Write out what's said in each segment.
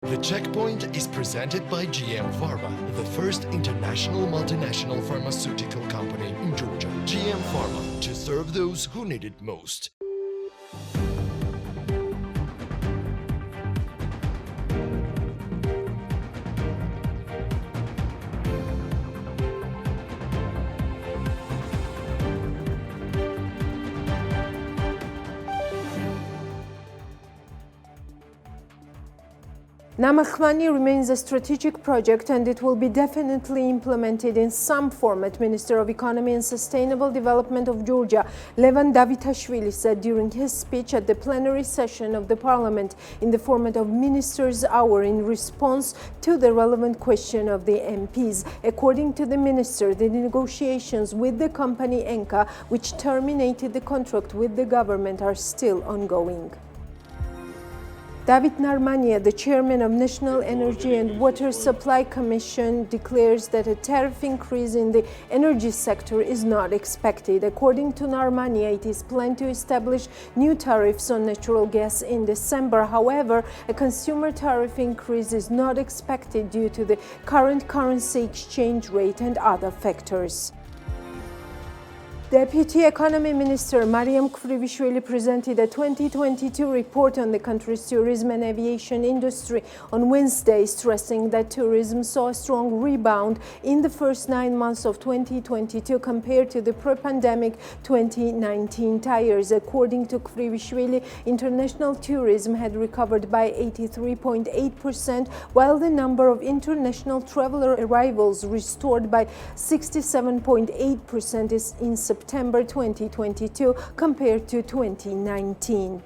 The Checkpoint is presented by GM Pharma, the first international multinational pharmaceutical company in Georgia. GM Pharma, to serve those who need it most. Namakhmani remains a strategic project and it will be definitely implemented in some format, Minister of Economy and Sustainable Development of Georgia, Levan Davitashvili, said during his speech at the plenary session of the parliament in the format of Minister's Hour in response to the relevant question of the MPs. According to the minister, the negotiations with the company Enka, which terminated the contract with the government, are still ongoing. David Narmania, the chairman of National Energy and Water Supply Commission, declares that a tariff increase in the energy sector is not expected. According to Narmania, it is planned to establish new tariffs on natural gas in December. However, a consumer tariff increase is not expected due to the current currency exchange rate and other factors. Deputy Economy Minister Mariam Kvrivishvili presented a 2022 report on the country's tourism and aviation industry on Wednesday, stressing that tourism saw a strong rebound in the first 9 months of 2022 compared to the pre-pandemic 2019 years. According to Kvrivishvili, international tourism had recovered by 83.8%, while the number of international traveler arrivals restored by 67.8% is in September 2022 compared to 2019.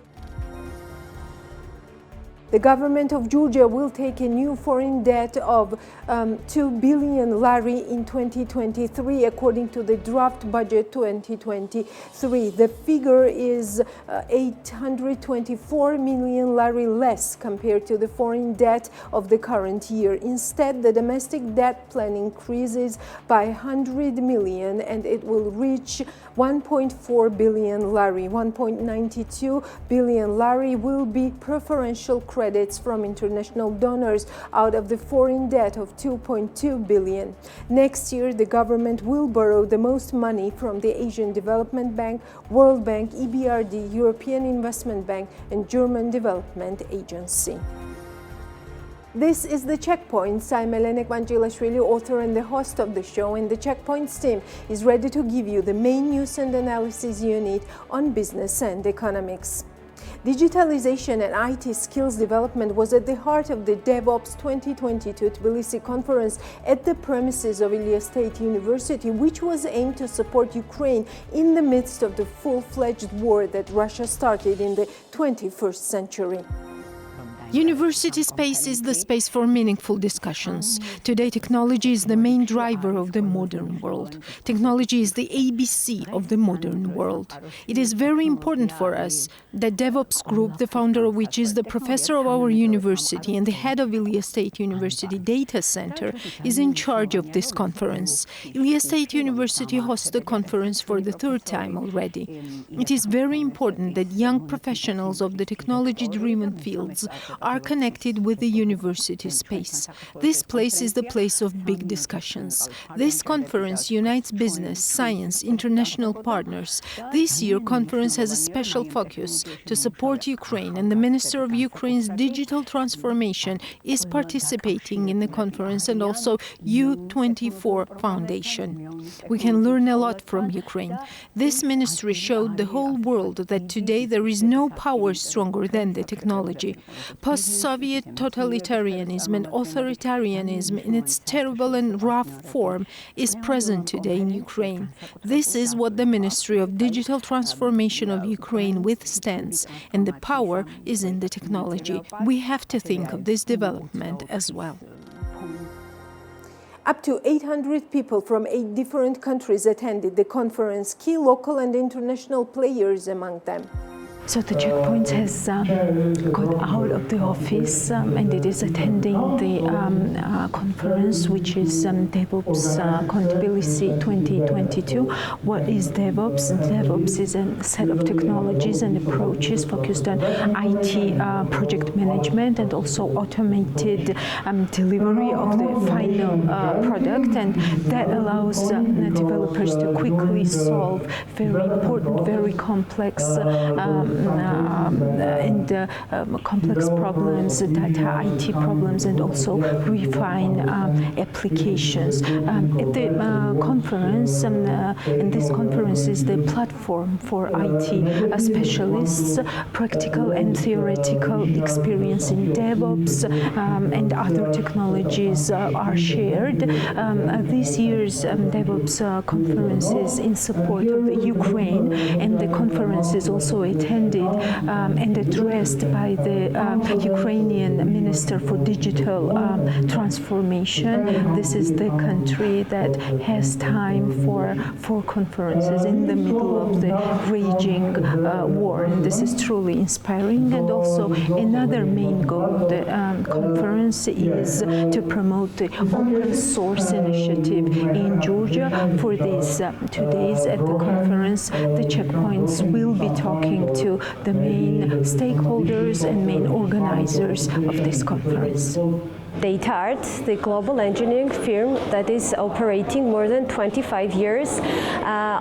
The government of Georgia will take a new foreign debt of 2 billion lari in 2023, according to the draft budget 2023. The figure is 824 million lari less compared to the foreign debt of the current year. Instead, the domestic debt plan increases by 100 million and it will reach 1.4 billion lari. 1.92 billion lari will be preferential credits from international donors out of the foreign debt of 2.2 billion. Next year, the government will borrow the most money from the Asian Development Bank, World Bank, EBRD, European Investment Bank, and German Development Agency. This is The Checkpoints. I'm Elena Kvanchilashvili, author and the host of the show, and the Checkpoints team is ready to give you the main news and analysis you need on business and economics. Digitalization and IT skills development was at the heart of the DevOps 2022 Tbilisi conference at the premises of Ilia State University, which was aimed to support Ukraine in the midst of the full-fledged war that Russia started in the 21st century. University space is the space for meaningful discussions. Today, technology is the main driver of the modern world. Technology is the ABC of the modern world. It is very important for us that DevOps Group, the founder of which is the professor of our university and the head of Ilia State University Data Center, is in charge of this conference. Ilia State University hosts the conference for the third time already. It is very important that young professionals of the technology-driven fields are connected with the university space. This place is the place of big discussions. This conference unites business, science, international partners. This year, conference has a special focus to support Ukraine, and the Minister of Ukraine's digital transformation is participating in the conference, and also U24 Foundation. We can learn a lot from Ukraine. This ministry showed the whole world that today there is no power stronger than the technology. Post-Soviet totalitarianism and authoritarianism in its terrible and rough form is present today in Ukraine. This is what the Ministry of Digital Transformation of Ukraine withstands, and the power is in the technology. We have to think of this development as well. Up to 800 people from 8 different countries attended the conference, key local and international players among them. So the Checkpoint has got out of the office and it is attending the conference, which is DevOps Accountability 2022. What is DevOps? DevOps is a set of technologies and approaches focused on IT project management and also automated delivery of the final product, and that allows developers to quickly solve very important, very complex complex problems, data IT problems, and also refine applications. At the conference, and this conference is the platform for IT specialists, practical and theoretical experience in DevOps and other technologies are shared. This year's DevOps conference is in support of the Ukraine, and the conference is also attended and addressed by the Ukrainian Minister for Digital Transformation. This is the country that has time for 4 conferences in the middle of the raging war, and this is truly inspiring. And also another main goal of the conference is to promote the open source initiative in Georgia. For these 2 days at the conference, the Checkpoints will be talking to the main stakeholders and main organizers of this conference. DataArt, the global engineering firm that is operating more than 25 years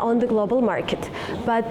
on the global market. But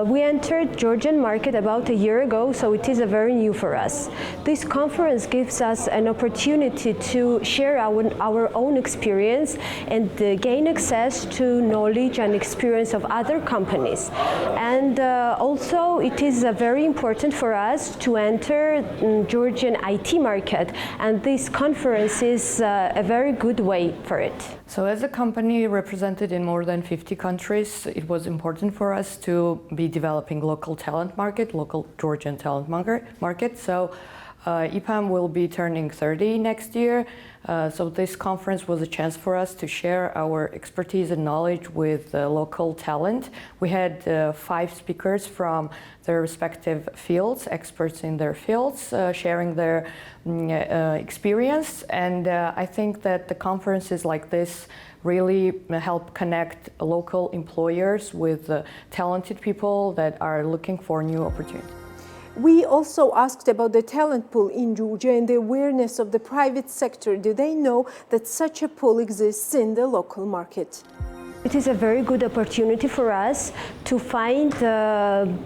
we entered Georgian market about a year ago, so it is very new for us. This conference gives us an opportunity to share our own experience and gain access to knowledge and experience of other companies. And also it is very important for us to enter Georgian IT market, and this conference is a very good way for it. So as a company represented in more than 50 countries, it was important for us to be developing local talent market, local Georgian talent market. So EPAM will be turning 30 next year. So this conference was a chance for us to share our expertise and knowledge with local talent. We had 5 speakers from their respective fields, experts in their fields, sharing their experience. And I think that the conferences like this really help connect local employers with talented people that are looking for new opportunities. We also asked about the talent pool in Georgia and the awareness of the private sector. Do they know that such a pool exists in the local market? It is a very good opportunity for us to find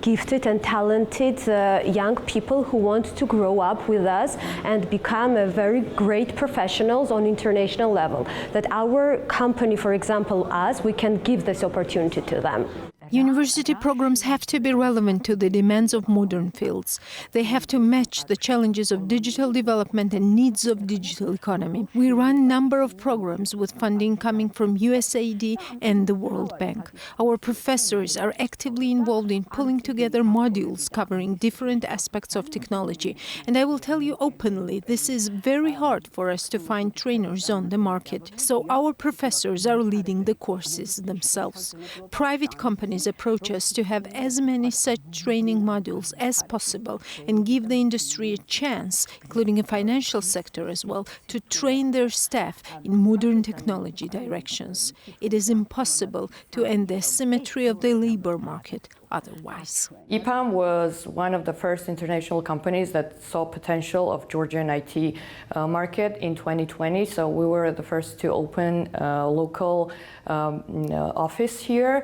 gifted and talented young people who want to grow up with us and become a very great professionals on international level. That our company, for example, us, we can give this opportunity to them. University programs have to be relevant to the demands of modern fields. They have to match the challenges of digital development and needs of digital economy. We run a number of programs with funding coming from USAID and the World Bank. Our professors are actively involved in pulling together modules covering different aspects of technology. And I will tell you openly, this is very hard for us to find trainers on the market. So our professors are leading the courses themselves. Private companies approach us to have as many such training modules as possible and give the industry a chance, including a financial sector as well, to train their staff in modern technology directions. It is impossible to end the asymmetry of the labor market otherwise. EPAM was one of the first international companies that saw potential of Georgian IT market in 2020. So we were the first to open a local office here.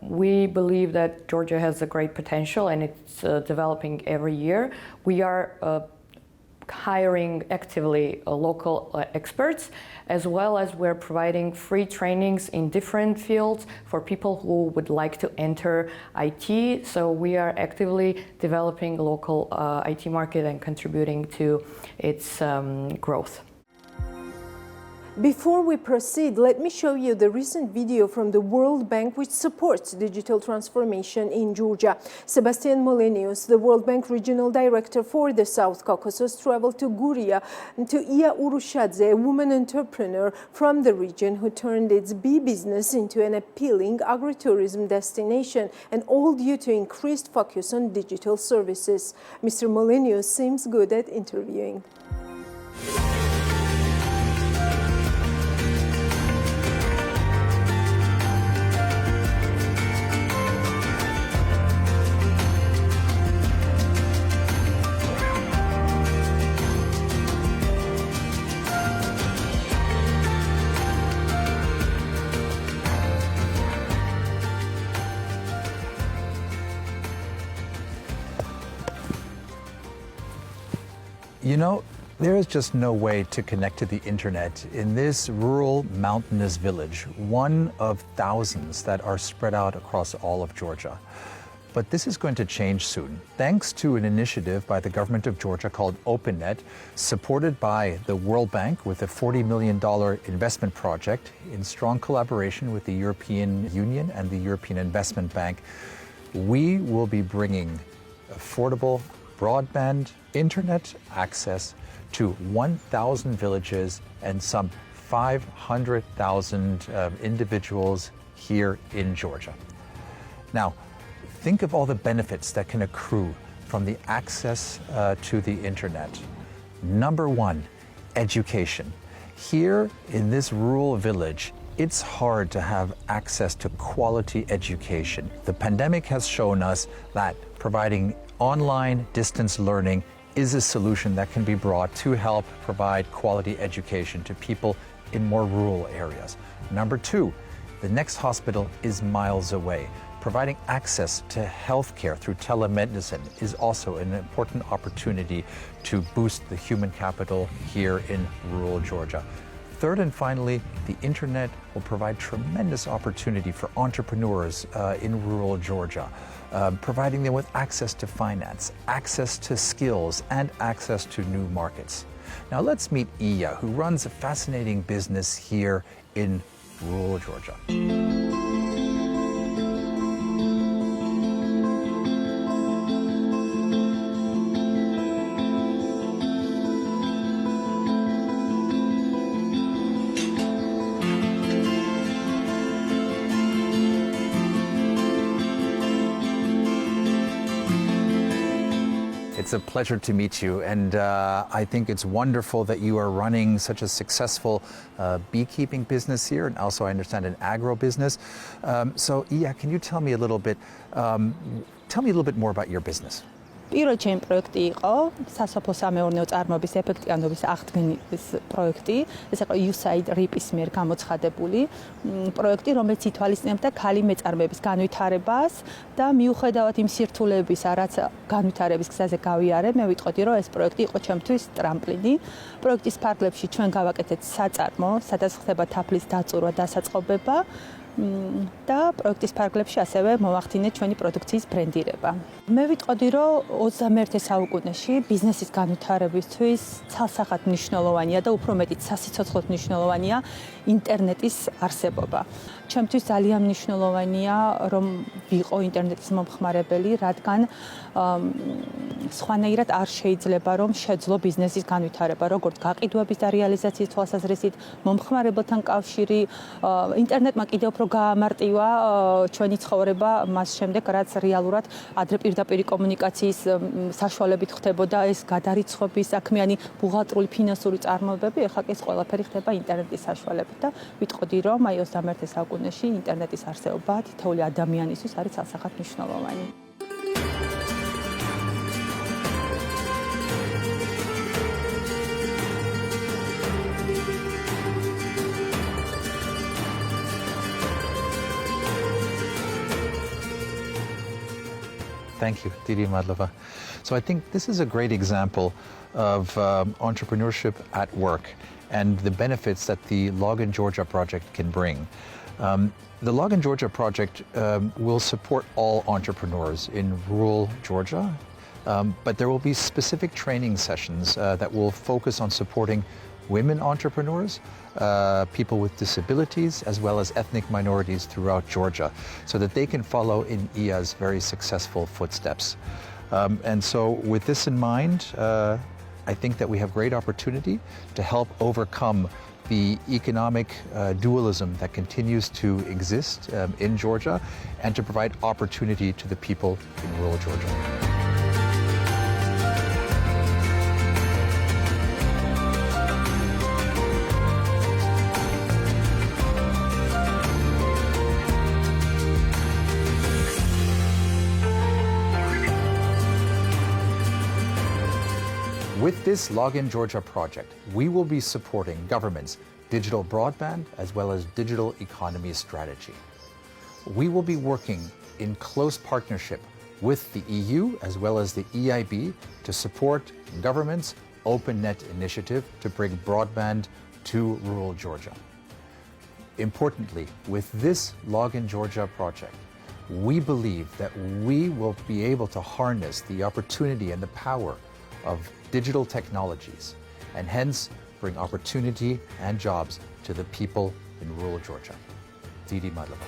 We believe that Georgia has a great potential and it's developing every year. We are hiring actively local experts, as well as we're providing free trainings in different fields for people who would like to enter IT. So we are actively developing local IT market and contributing to its growth. Before we proceed, let me show you the recent video from the World Bank which supports digital transformation in Georgia. Sebastian Molenius, the World Bank Regional Director for the South Caucasus, traveled to Guria to Iya Urushadze, a woman entrepreneur from the region who turned its bee business into an appealing agritourism destination, and all due to increased focus on digital services. Mr. Molenius seems good at interviewing. You know, there is just no way to connect to the internet in this rural mountainous village, one of thousands that are spread out across all of Georgia. But this is going to change soon, thanks to an initiative by the government of Georgia called OpenNet, supported by the World Bank with a $40 million investment project in strong collaboration with the European Union and the European Investment Bank. We will be bringing affordable broadband internet access to 1,000 villages and some 500,000 individuals here in Georgia. Now, think of all the benefits that can accrue from the access to the internet. Number one, education. Here in this rural village, it's hard to have access to quality education. The pandemic has shown us that providing online distance learning is a solution that can be brought to help provide quality education to people in more rural areas. Number two, the next hospital is miles away. Providing access to healthcare through telemedicine is also an important opportunity to boost the human capital here in rural Georgia. Third and finally, the internet will provide tremendous opportunity for entrepreneurs in rural Georgia, providing them with access to finance, access to skills, and access to new markets. Now let's meet Iya, who runs a fascinating business here in rural Georgia. It's a pleasure to meet you, and I think it's wonderful that you are running such a successful beekeeping business here, and also I understand an agro business. So, Iya, can you tell me a little bit more about your business? პირველ ჩემი პროექტი იყო სასოფლო სამეურნეო წარმოების ეფექტიანობის აღდგენის პროექტი. ეს იყო USAID RIP-ის მიერ გამოცხადებული პროექტი, რომელიც ითვალისწინებდა ქალი მეწარმეების განვითარებას და მიუხედავად იმ სირთულეებისა, რაც განვითარების გზაზე გავიარე, მე ვიტყოდი, რომ ეს პროექტი იყო ჩემთვის ტრამპლინი. პროექტის ფარგლებში ჩვენ გავაკეთეთ საწარმო, სადაც ხდება თაფლის დაწურვა, დასაწყობება და პროექტის ფარგლებში ასევე მოვახდინეთ ჩვენი პროდუქციის ბრენდირება. მე ვიტყოდი, რომ 21 საუკუნეში ბიზნესის განვითარებისთვის ცალსახად მნიშვნელოვანია და უფრო მეტიც სასიცოცხლოდ მნიშვნელოვანია ინტერნეტის არსებობა. ჩემთვის ძალიან მნიშვნელოვანია, რომ ვიყო ინტერნეტის მომხმარებელი, რადგან სხვანაირად არ შეიძლება, რომ შეძლო ბიზნესის განვითარება, როგორც გაყიდვების და რეალიზაციის თვალსაზრისით, მომხმარებელთან კავშირი, ინტერნეტმა კიდევ უფრო გაამარტივა ჩვენი ცხოვრება მას შემდეგ, რაც რეალურად ადრე პირდაპირი კომუნიკაციის საშუალებით ხდებოდა ეს გადარიცხვის საქმიანი ბუღალტრული ფინანსური წარმოებები, ეხლა კი ეს ყველაფერი ხდება ინტერნეტის საშუალებით და ვიტყოდი, რომ აი 21 საუკუნეში ინტერნეტის არსებობა თითოეული ადამიანისთვის არის ცალსახად მნიშვნელოვანი. Thank you, Didi Madlova. So I think this is a great example of entrepreneurship at work and the benefits that the Login Georgia project can bring. The Login Georgia project will support all entrepreneurs in rural Georgia, but there will be specific training sessions that will focus on supporting women entrepreneurs, people with disabilities, as well as ethnic minorities throughout Georgia, so that they can follow in IA's very successful footsteps. And so with this in mind, I think that we have great opportunity to help overcome the economic dualism that continues to exist in Georgia, and to provide opportunity to the people in rural Georgia. With this Login Georgia project, we will be supporting government's digital broadband as well as digital economy strategy. We will be working in close partnership with the EU as well as the EIB to support government's OpenNet initiative to bring broadband to rural Georgia. Importantly, with this Login Georgia project, we believe that we will be able to harness the opportunity and the power of digital technologies, and hence bring opportunity and jobs to the people in rural Georgia. Didi Madlava.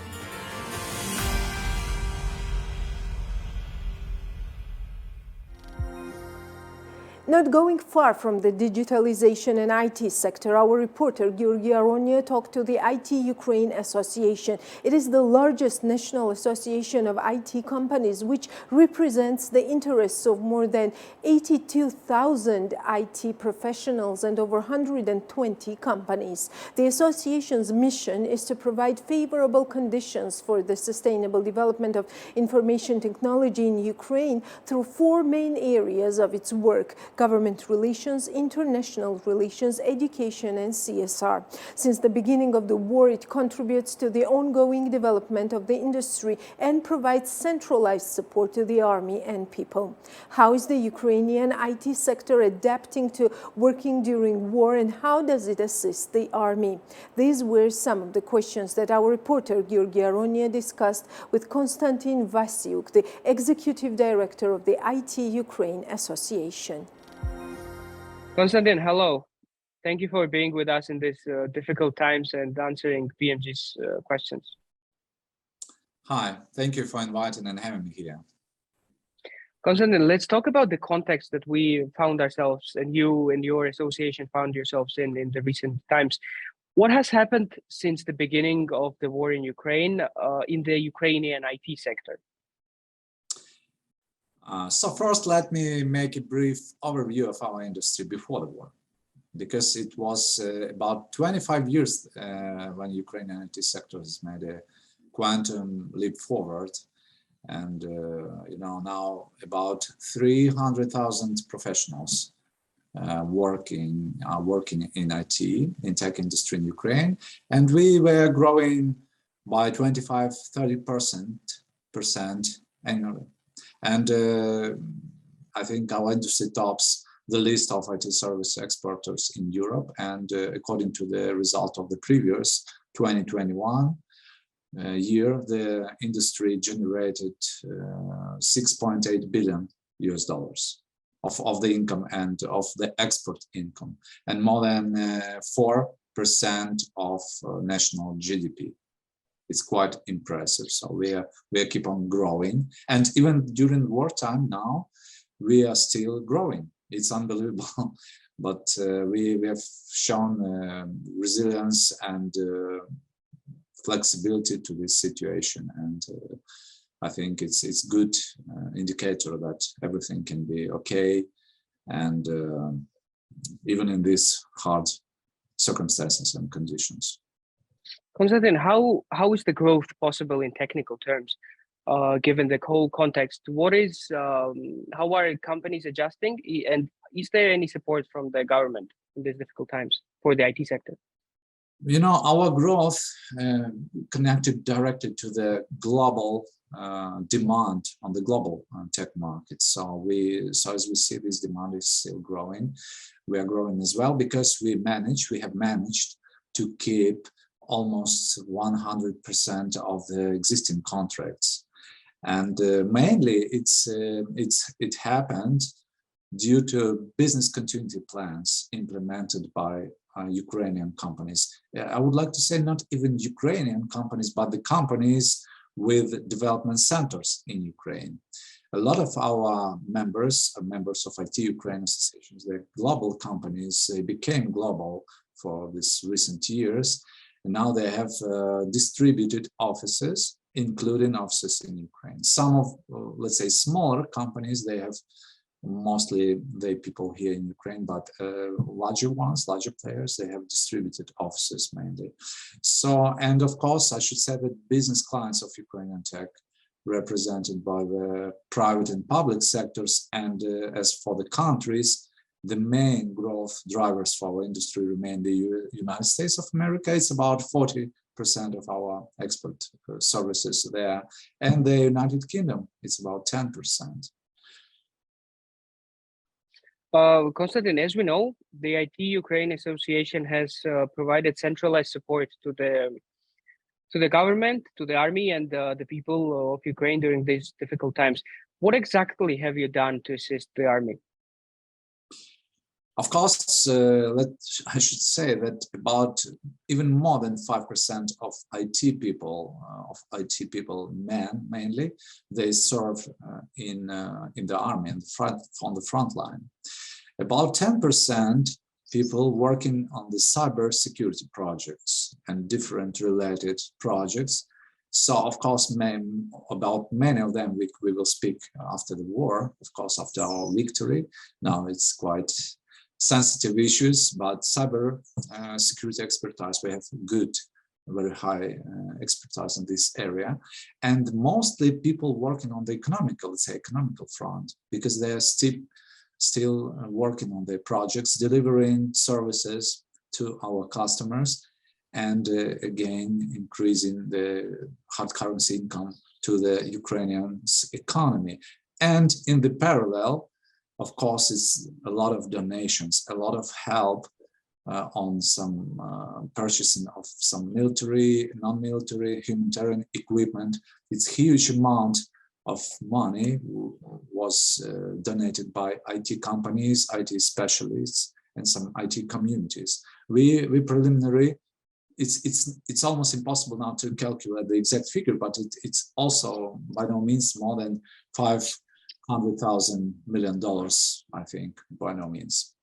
Not going far from the digitalization and IT sector, our reporter Georgi Aronia talked to the IT Ukraine Association. It is the largest national association of IT companies, which represents the interests of more than 82,000 IT professionals and over 120 companies. The association's mission is to provide favorable conditions for the sustainable development of information technology in Ukraine through four main areas of its work: government relations, international relations, education, and CSR. Since the beginning of the war, it contributes to the ongoing development of the industry and provides centralized support to the army and people. How is the Ukrainian IT sector adapting to working during war, and how does it assist the army? These were some of the questions that our reporter Georgi Aronia discussed with Konstantin Vasiuk, the executive director of the IT Ukraine Association. Konstantin, hello. Thank you for being with us in these difficult times and answering PMG's questions. Hi, thank you for inviting and having me here. Konstantin, let's talk about the context that we found ourselves, and you and your association found yourselves in the recent times. What has happened since the beginning of the war in Ukraine in the Ukrainian IT sector? So first, let me make a brief overview of our industry before the war, because it was about 25 years when Ukrainian IT sector has made a quantum leap forward. And now about 300,000 professionals are working in IT, in tech industry in Ukraine. And we were growing by 25-30% annually. And I think our industry tops the list of IT service exporters in Europe. And according to the result of the previous 2021 year, the industry generated $6.8 billion of the income and of the export income, and more than 4% of national GDP. It's quite impressive. So we keep on growing, and even during wartime now, we are still growing. It's unbelievable, but we have shown resilience and flexibility to this situation, and I think it's good indicator that everything can be okay, and even in these hard circumstances and conditions. Konstantin, how is the growth possible in technical terms, given the whole context? How are companies adjusting, and is there any support from the government in these difficult times for the IT sector? You know, our growth connected directly to the global demand on the global tech market. So as we see, this demand is still growing. We are growing as well because we have managed to keep almost 100% of the existing contracts, and mainly it happened due to business continuity plans implemented by Ukrainian companies. I would like to say not even Ukrainian companies, but the companies with development centers in Ukraine. A lot of our members are members of IT Ukraine associations. They're global companies. They became global for these recent years. And now they have distributed offices, including offices in Ukraine. Some of, let's say, smaller companies, they have mostly the people here in Ukraine, but larger ones, larger players, they have distributed offices mainly. So, and of course, I should say that business clients of Ukrainian tech, represented by the private and public sectors, and as for the countries, the main growth drivers for our industry remain the United States of America. It's about 40% of our export services there, and the United Kingdom, it's about 10%. Konstantin, as we know, the IT Ukraine Association has provided centralized support to the government, to the army, and the people of Ukraine during these difficult times. What exactly have you done to assist the army? Of course, I should say that about even more than 5% of IT people, men mainly, they serve in the army, on the front line. About 10% people working on the cyber security projects and different related projects. So, of course, about many of them we will speak after the war, of course, after our victory. Now it's quite sensitive issues, but cyber security expertise, we have good, very high expertise in this area. And mostly people working on the economical front, because they are still working on their projects, delivering services to our customers, and again, increasing the hard currency income to the Ukrainian economy. And in the parallel, of course, it's a lot of donations, a lot of help on some purchasing of some military, non-military, humanitarian equipment. It's huge amount of money was donated by IT companies, IT specialists, and some IT communities. We preliminary, it's almost impossible now to calculate the exact figure, but it's also by no means more than $500 million, I think, by no means.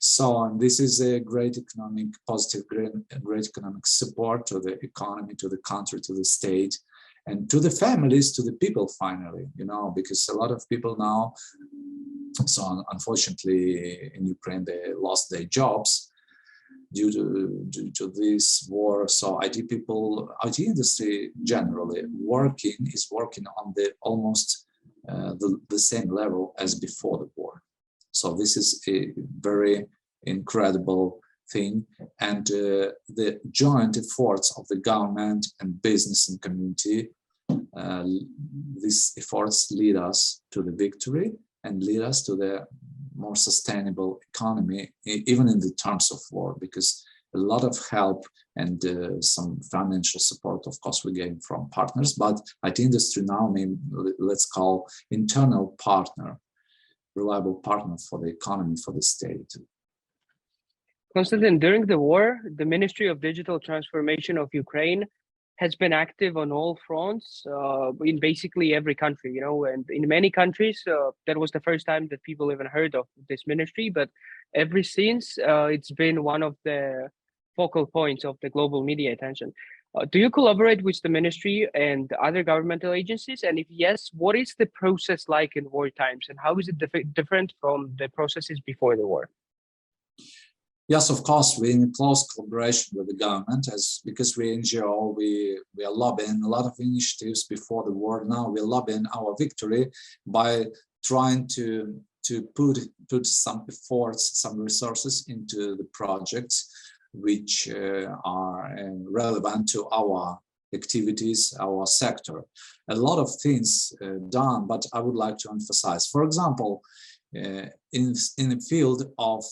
So this is a great economic, positive, great economic support to the economy, to the country, to the state, and to the families, to the people finally, because a lot of people now, so unfortunately in Ukraine, they lost their jobs due to this war. So IT people, IT industry generally is working on the almost the same level as before the war. So this is a very incredible thing, and the joint efforts of the government and business and community, these efforts lead us to the victory and lead us to the more sustainable economy, even in the terms of war, because a lot of help and some financial support, of course, we gain from partners, but IT industry now, let's call internal partner, reliable partner for the economy, for the state. Konstantin, during the war, the Ministry of Digital Transformation of Ukraine has been active on all fronts in basically every country, and in many countries, that was the first time that people even heard of this ministry, but ever since, it's been one of the focal points of the global media attention. Do you collaborate with the ministry and other governmental agencies? And if yes, what is the process like in war times, and how is it different from the processes before the war? Yes, of course, we're in close collaboration with the government, because we're NGO, we are lobbying a lot of initiatives before the war. Now we're lobbying our victory by trying to put some efforts, some resources into the projects which are relevant to our activities, our sector. A lot of things done, but I would like to emphasize, for example, in the field of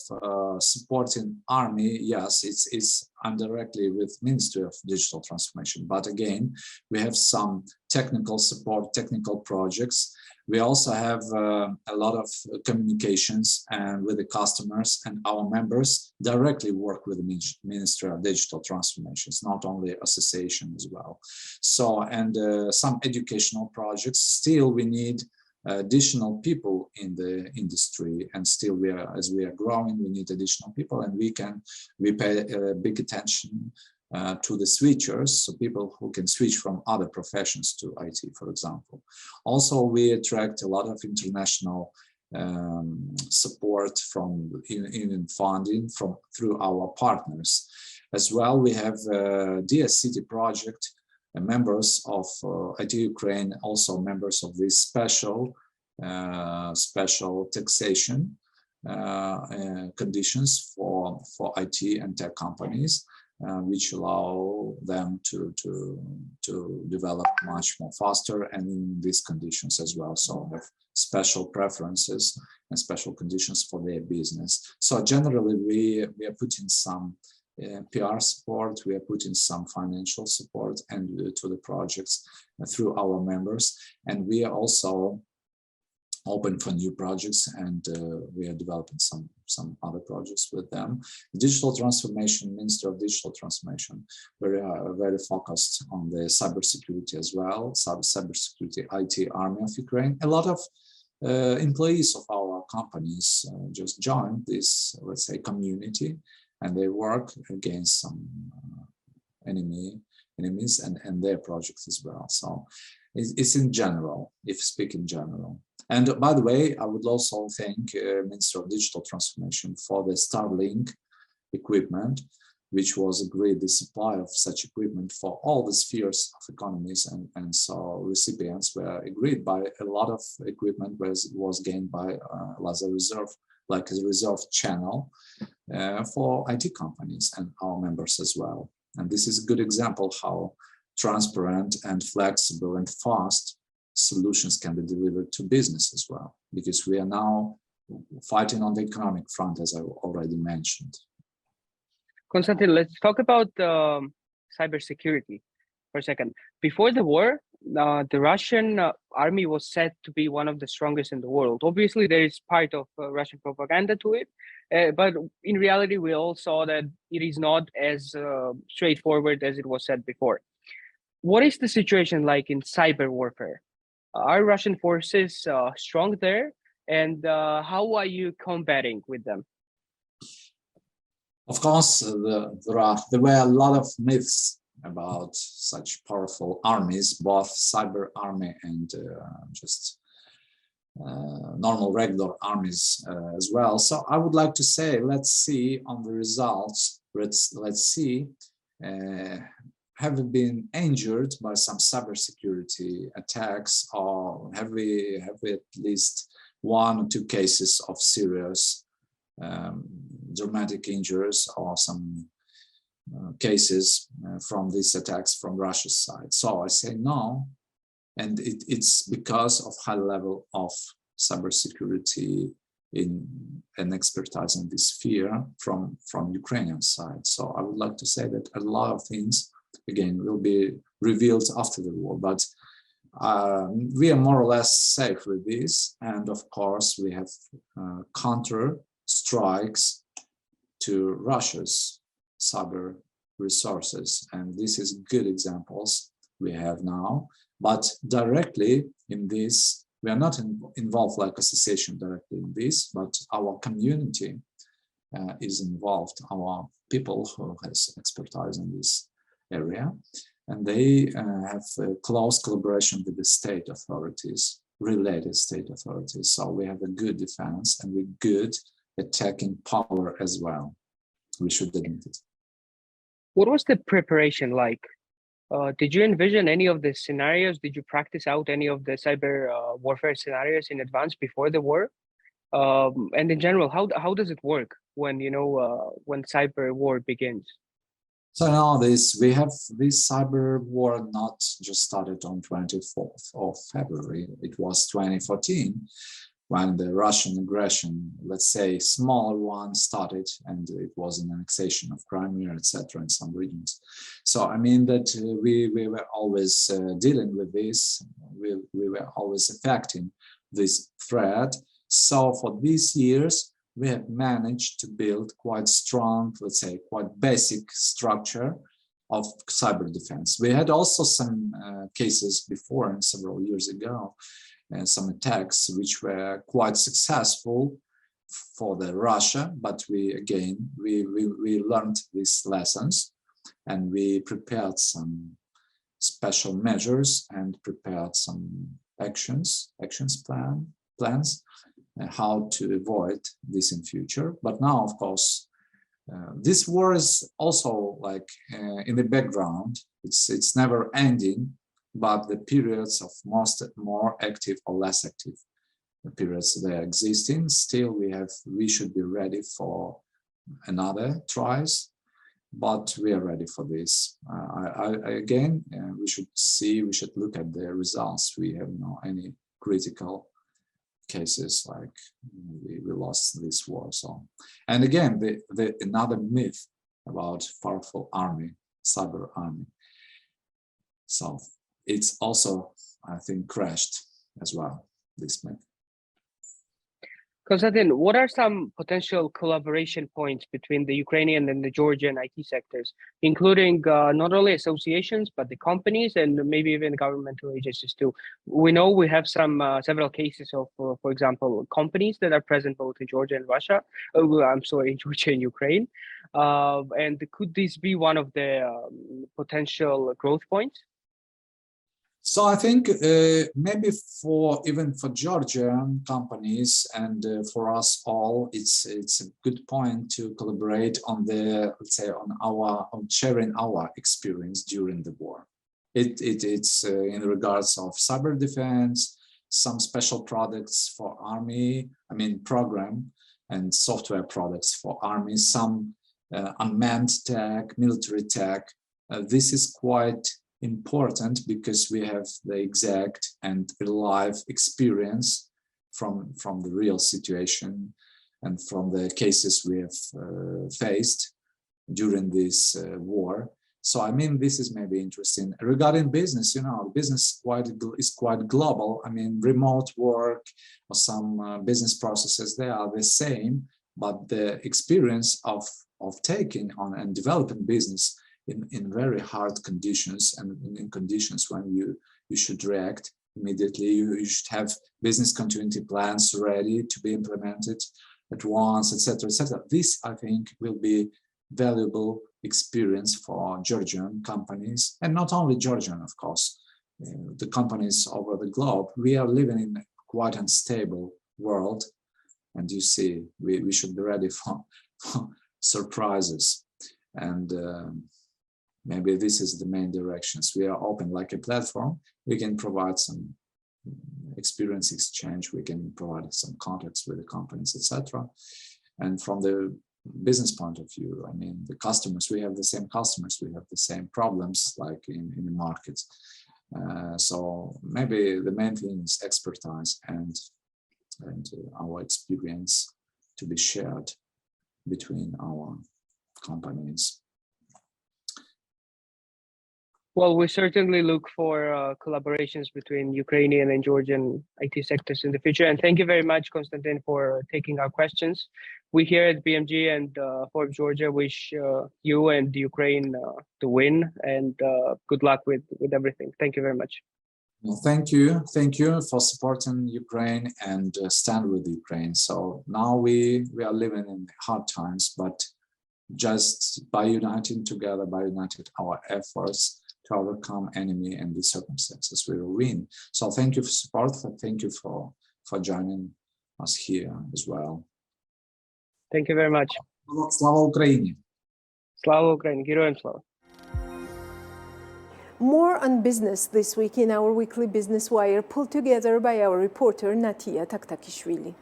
supporting army, yes, it's indirectly with Ministry of Digital Transformation, but again, we have some technical support, technical projects. We also have a lot of communications and with the customers, and our members directly work with the Ministry of Digital Transformations, not only association as well. So, and some educational projects. Still, we need additional people in the industry, and still as we are growing, we need additional people, and we pay big attention to the switchers, so people who can switch from other professions to IT, for example. Also, we attract a lot of international support from in funding through our partners. As well, we have DS City project, members of IT Ukraine, also members of this special taxation conditions for IT and tech companies, which allow them to develop much more faster and in these conditions as well. So have special preferences and special conditions for their business. So generally, we are putting some PR support, we are putting some financial support and to the projects through our members, and we are also open for new projects, and we are developing some other projects with them. Digital transformation, Minister of Digital Transformation, very focused on the cybersecurity as well, cybersecurity IT army of Ukraine. A lot of employees of our companies just joined this, let's say, community, and they work against some enemies and their projects as well. So it's in general, if speak in general. And by the way, I would also thank Minister of Digital Transformation for the Starlink equipment, which was agreed the supply of such equipment for all the spheres of economies, and so recipients were agreed by a lot of equipment was gained by as a reserve, like a reserve channel for IT companies and our members as well. And this is a good example how transparent and flexible and fast solutions can be delivered to business as well, because we are now fighting on the economic front, as I already mentioned. Konstantin, let's talk about cybersecurity for a second. Before the war, the Russian army was said to be one of the strongest in the world. Obviously, there is part of Russian propaganda to it, but in reality, we all saw that it is not as straightforward as it was said before. What is the situation like in cyber warfare? Are Russian forces strong there, and how are you combating with them? Of course, there were a lot of myths about such powerful armies, both cyber army and just normal regular armies as well. So I would like to say, let's see on the results. Let's see. Have we been injured by some cybersecurity attacks, or have we at least 1 or 2 cases of serious dramatic injuries, or some cases from these attacks from Russia's side? So I say no, and it's because of high level of cybersecurity and expertise in this sphere from Ukrainian side. So I would like to say that a lot of things, again, will be revealed after the war, but we are more or less safe with this. And of course, we have counter strikes to Russia's cyber resources, and this is good examples we have now. But directly in this, we are not involved like association directly in this, but our community is involved, our people who has expertise in this area, and they have a close collaboration with the state authorities, related state authorities. So we have a good defense and we're good attacking power as well. We should admit it. What was the preparation like? Did you envision any of the scenarios? Did you practice out any of the cyber warfare scenarios in advance before the war? And in general, how does it work when when cyber war begins? So now we have this cyber war not just started on 24th of February. It was 2014 when the Russian aggression, let's say smaller one, started, and it was an annexation of Crimea, etc., in some regions. So I mean that we were always dealing with this. We were always affecting this threat. So for these years, we have managed to build quite strong, let's say, quite basic structure of cyber defense. We had also some cases before, and several years ago, some attacks which were quite successful for the Russia, but we learned these lessons, and we prepared some special measures and prepared some plans how to avoid this in future. But now, of course, this war is also like in the background. It's never ending, but the periods of more active or less active periods they are existing. Still, we should be ready for another tries, but we are ready for this. We should look at the results. We have no any critical cases like we lost this war. So, and again, the another myth about powerful army, cyber army. So it's also, I think, crashed as well, this myth. Konstantin, what are some potential collaboration points between the Ukrainian and the Georgian IT sectors, including not only associations, but the companies and maybe even governmental agencies too? We know we have some several cases of, for example, companies that are present both in Georgia and Russia. In Georgia and Ukraine. And could this be one of the potential growth points? So I think maybe even for Georgian companies and for us all, it's a good point to collaborate on on sharing our experience during the war. It's in regards of cyber defense, some special products for army, program and software products for army, some unmanned tech, military tech. This is quite important because we have the exact and live experience from the real situation and from the cases we have faced during this war. So this is maybe interesting. Regarding business, business is quite global. Remote work or some business processes, they are the same, but the experience of taking on and developing business in very hard conditions and in conditions when you should react immediately. You should have business continuity plans ready to be implemented at once, etc., etc. This, I think, will be valuable experience for Georgian companies, and not only Georgian, of course, the companies over the globe. We are living in a quite unstable world, and you see, we should be ready for surprises. And maybe this is the main directions. We are open like a platform. We can provide some experience exchange. We can provide some contacts with the companies, etc. And from the business point of view, the customers, we have the same customers. We have the same problems like in the markets. So maybe the main thing is expertise and our experience to be shared between our companies. Well, we certainly look for collaborations between Ukrainian and Georgian IT sectors in the future. And thank you very much, Konstantin, for taking our questions. We here at BMG and Forbes Georgia wish you and Ukraine to win, and good luck with everything. Thank you very much. Well, thank you for supporting Ukraine and stand with Ukraine. So now we are living in hard times, but just by uniting together, by uniting our efforts to overcome enemy and these circumstances, we will win. So thank you for support, and thank you for joining us here as well. Thank you very much. Slava Ukraini! Slava Ukraini! Героям слава! More on business this week in our weekly Business Wire, pulled together by our reporter Natia Taktakishvili.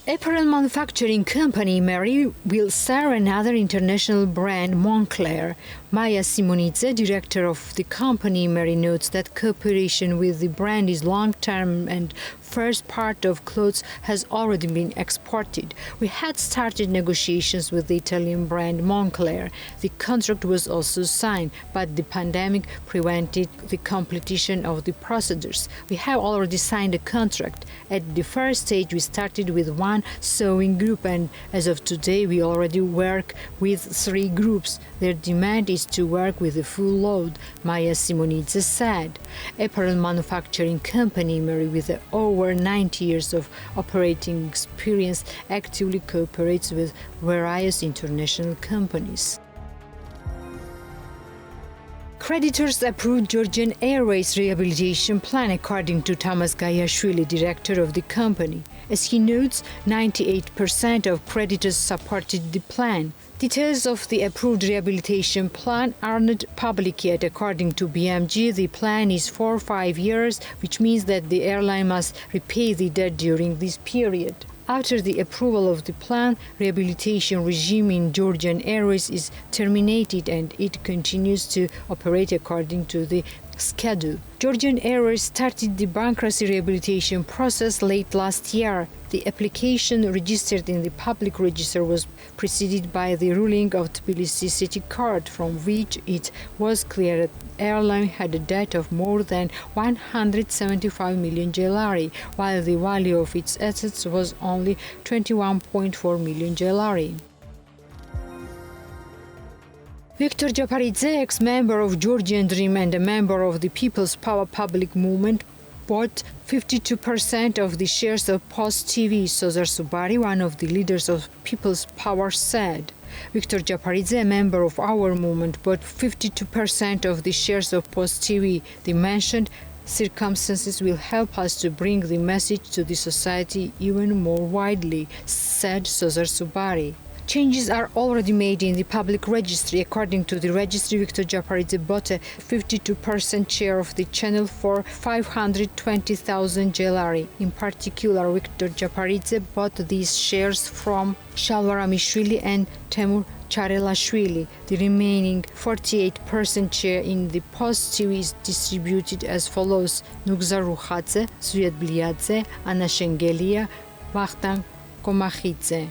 Apparel manufacturing company Mary will star another international brand, Moncler. Maya Simonidze, director of the company Mary, notes that cooperation with the brand is long-term and first part of clothes has already been exported. We had started negotiations with the Italian brand Moncler. The contract was also signed, but the pandemic prevented the completion of the procedures. We have already signed a contract. At the first stage, we started with one sewing group, and as of today, we already work with 3 groups. Their demand is to work with a full load, Maya Simonidze said. Apparel manufacturing company Mary, with over 90 years of operating experience, actively cooperates with various international companies. Creditors approved Georgian Airways rehabilitation plan, according to Tamas Gayashvili, director of the company. As he notes, 98% of creditors supported the plan. Details of the approved rehabilitation plan are not public yet. According to BMG, the plan is for 5 years, which means that the airline must repay the debt during this period. After the approval of the plan, rehabilitation regime in Georgian Airways is terminated and it continues to operate according to the schedule. Georgian Airways started the bankruptcy rehabilitation process late last year. The application registered in the public register was preceded by the ruling of Tbilisi City Court, from which it was clear that the airline had a debt of more than 175 million gelari, while the value of its assets was only 21.4 million gelari. Viktor Japaridze, ex-member of Georgian Dream and a member of the People's Power Public Movement, bought 52% of the shares of Post TV. Sozar Subari, one of the leaders of People's Power, said. Viktor Japaridze, a member of our movement, bought 52% of the shares of Post TV. The mentioned circumstances will help us to bring the message to the society even more widely, said Sozar Subari. Changes are already made in the public registry. According to the registry, Viktor Japaridze bought a 52% share of the channel for 520,000 gelari. In particular, Viktor Japaridze bought these shares from Shalva Ramishvili and Temur Charelashvili. The remaining 48% share in the Post TV is distributed as follows: Nugza Rukhadze, Zuyet Bliadze, Anna Shengelia, Vakhtan Komakhidze.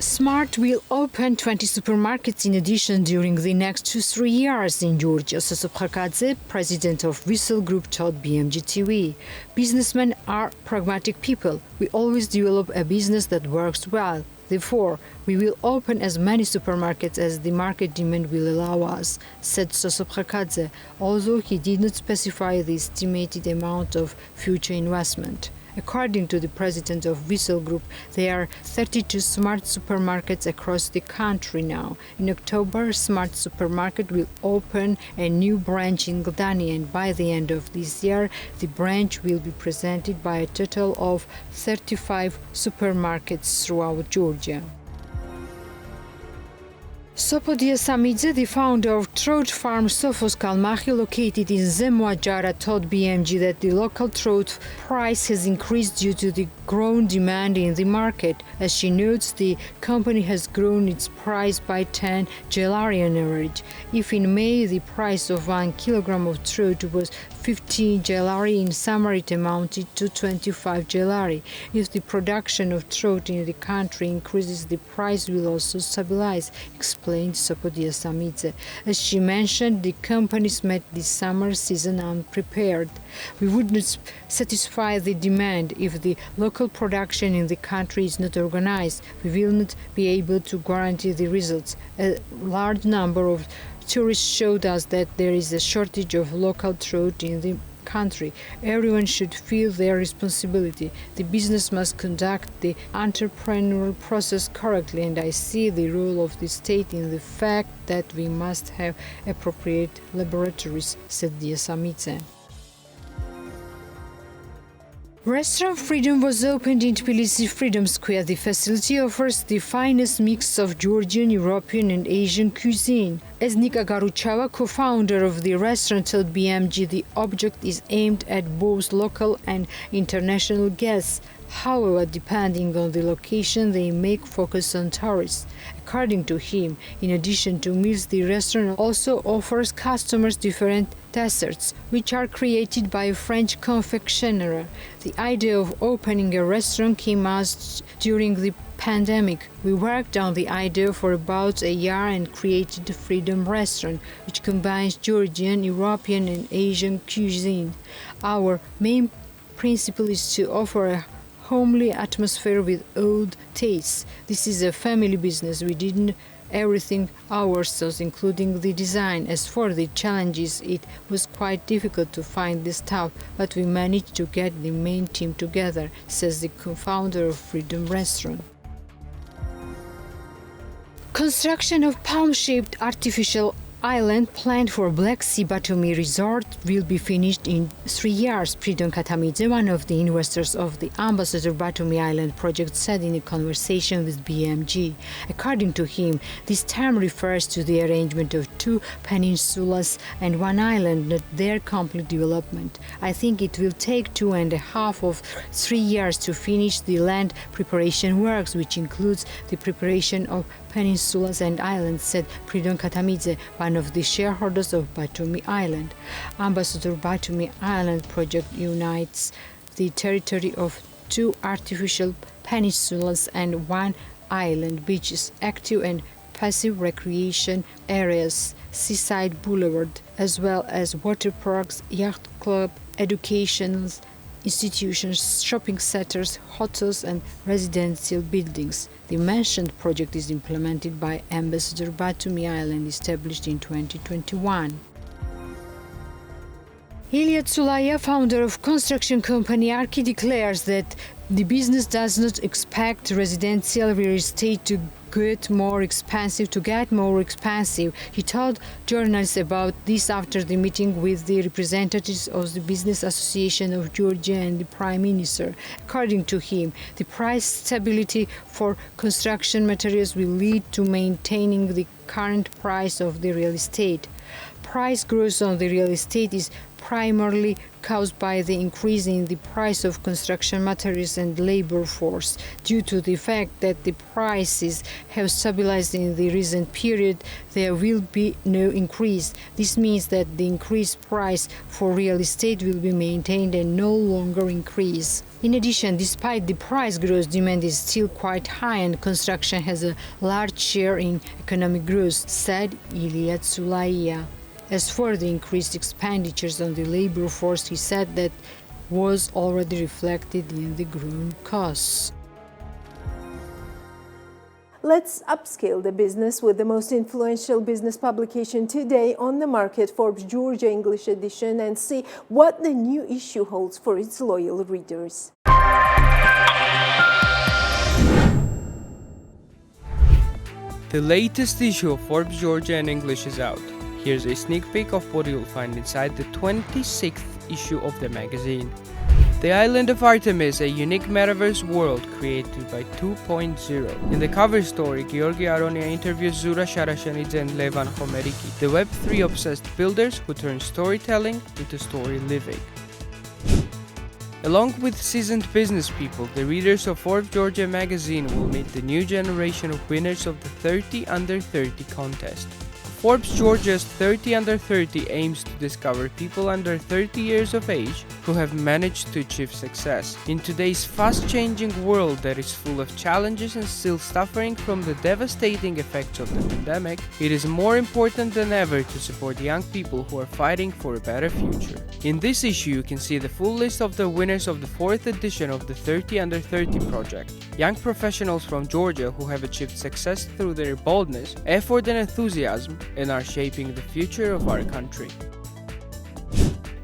Smart will open 20 supermarkets in addition during the next 2-3 years in Georgia. Sosop Khakadze, president of Whistle Group, told BMG TV. Businessmen are pragmatic people. We always develop a business that works well. Therefore, we will open as many supermarkets as the market demand will allow us, said Sosop Khakadze, although he did not specify the estimated amount of future investment. According to the president of Whistle Group, there are 32 smart supermarkets across the country now. In October, Smart Supermarket will open a new branch in Gldani, and by the end of this year, the branch will be presented by a total of 35 supermarkets throughout Georgia. Sopo Diasamidze, the founder of trout farm Sofos Kalmachi, located in Zemuajara, told BMG that the local trout price has increased due to the growing demand in the market. As she notes, the company has grown its price by 10 gelari on average. If in May the price of 1 kilogram of trout was 15 gelari, in summer it amounted to 25 gelari. If the production of trout in the country increases, the price will also stabilize, explained Sopo Diasamidze. As she mentioned, the companies met this summer season unprepared. We would not satisfy the demand if the local production in the country is not organized. We will not be able to guarantee the results. A large number of tourists showed us that there is a shortage of local trout in the country. Everyone should feel their responsibility. The business must conduct the entrepreneurial process correctly, and I see the role of the state in the fact that we must have appropriate laboratories, said Diasamidze. Restaurant Freedom was opened in Tbilisi Freedom Square. The facility offers the finest mix of Georgian, European and Asian cuisine. As Nika Garuchava, co-founder of the restaurant, told BMG, the object is aimed at both local and international guests. However, depending on the location, they make focus on tourists. According to him, in addition to meals, the restaurant also offers customers different desserts, which are created by a French confectioner. The idea of opening a restaurant came us during the pandemic. We worked on the idea for about a year and created the Freedom Restaurant, which combines Georgian, European, and Asian cuisine. Our main principle is to offer a homely atmosphere with old tastes. This is a family business. We didn't everything ourselves, including the design. As for the challenges, it was quite difficult to find the staff, but we managed to get the main team together, says the co-founder of Freedom Restaurant. Construction of palm-shaped artificial island planned for Black Sea Batumi Resort will be finished in 3 years, Pridon Katamidze, one of the investors of the Ambassador Batumi Island project, said in a conversation with BMG. According to him, this term refers to the arrangement of 2 peninsulas and 1 island, not their complete development. I think it will take 2.5 or 3 years to finish the land preparation works, which includes the preparation of peninsulas and islands, said Pridon Katamidze, one of the shareholders of Batumi Island. Ambassador Batumi Island project unites the territory of 2 artificial peninsulas and 1 island, beaches, active and passive recreation areas, seaside boulevard, as well as water parks, yacht club, educational institutions, shopping centers, hotels, and residential buildings. The mentioned project is implemented by Ambassador Batumi Island, established in 2021. Ilia Tsulaya, founder of construction company Arki, declares that the business does not expect residential real estate to get more expensive. He told journalists about this after the meeting with the representatives of the Business Association of Georgia and the Prime Minister. According to him, the price stability for construction materials will lead to maintaining the current price of the real estate. Price growth on the real estate is primarily caused by the increase in the price of construction materials and labor force. Due to the fact that the prices have stabilized in the recent period, there will be no increase. This means that the increased price for real estate will be maintained and no longer increase. In addition, despite the price growth, demand is still quite high and construction has a large share in economic growth, said Ilia Tsulaya. As for the increased expenditures on the labor force, he said that was already reflected in the growing costs. Let's upscale the business with the most influential business publication today on the market, Forbes Georgia English edition, and see what the new issue holds for its loyal readers. The latest issue of Forbes Georgia in English is out. Here's a sneak peek of what you'll find inside the 26th issue of the magazine. The Island of Artemis, a unique metaverse world created by 2.0. In the cover story, Georgi Aronia interviews Zura Sharashanidze and Levan Khomeriki, the Web3 obsessed builders who turn storytelling into story living. Along with seasoned business people, the readers of Forbes Georgia magazine will meet the new generation of winners of the 30 Under 30 contest. Forbes Georgia's 30 Under 30 aims to discover people under 30 years of age who have managed to achieve success. In today's fast-changing world that is full of challenges and still suffering from the devastating effects of the pandemic, it is more important than ever to support young people who are fighting for a better future. In this issue, you can see the full list of the winners of the 4th edition of the 30 Under 30 project. Young professionals from Georgia who have achieved success through their boldness, effort and enthusiasm, and are shaping the future of our country.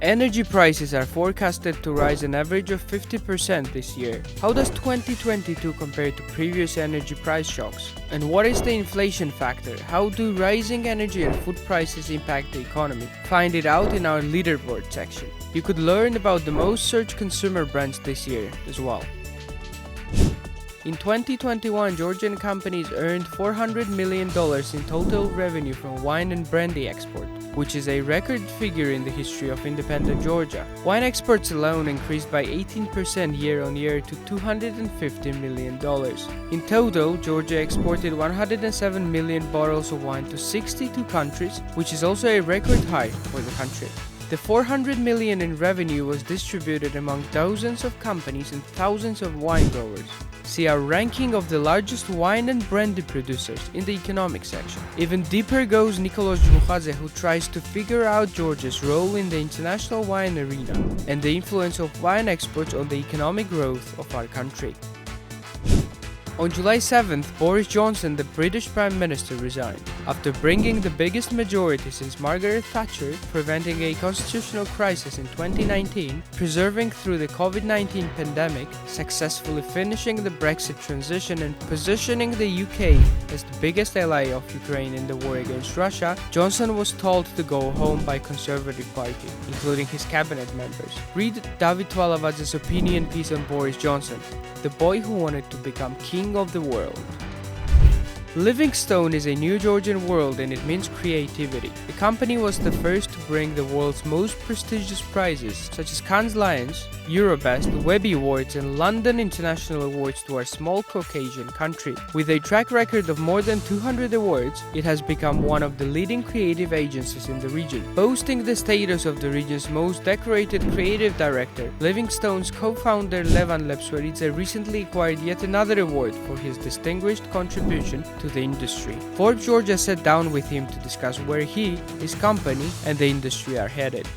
Energy prices are forecasted to rise an average of 50% this year. How does 2022 compare to previous energy price shocks? And what is the inflation factor? How do rising energy and food prices impact the economy? Find it out in our leaderboard section. You could learn about the most searched consumer brands this year as well. In 2021, Georgian companies earned $400 million in total revenue from wine and brandy export, which is a record figure in the history of independent Georgia. Wine exports alone increased by 18% year-on-year to $250 million. In total, Georgia exported 107 million bottles of wine to 62 countries, which is also a record high for the country. The $400 million in revenue was distributed among dozens of companies and thousands of wine growers. See our ranking of the largest wine and brandy producers in the economic section. Even deeper goes Nicolas Jmukhadze, who tries to figure out Georgia's role in the international wine arena and the influence of wine exports on the economic growth of our country. On July 7th, Boris Johnson, the British Prime Minister, resigned after bringing the biggest majority since Margaret Thatcher, preventing a constitutional crisis in 2019, preserving through the COVID-19 pandemic, successfully finishing the Brexit transition and positioning the UK as the biggest ally of Ukraine in the war against Russia, Johnson was told to go home by Conservative Party, including his cabinet members. Read David Twalavadze's opinion piece on Boris Johnson, the boy who wanted to become king of the world. Livingstone is a new Georgian world and it means creativity. The company was the first to bring the world's most prestigious prizes, such as Cannes Lions, Eurobest, Webby Awards and London International Awards to our small Caucasian country. With a track record of more than 200 awards, it has become one of the leading creative agencies in the region. Boasting the status of the region's most decorated creative director, Livingstone's co-founder Levan Lepsveridze recently acquired yet another award for his distinguished contribution to the industry. Forbes Georgia sat down with him to discuss where he, his company, and the industry are headed.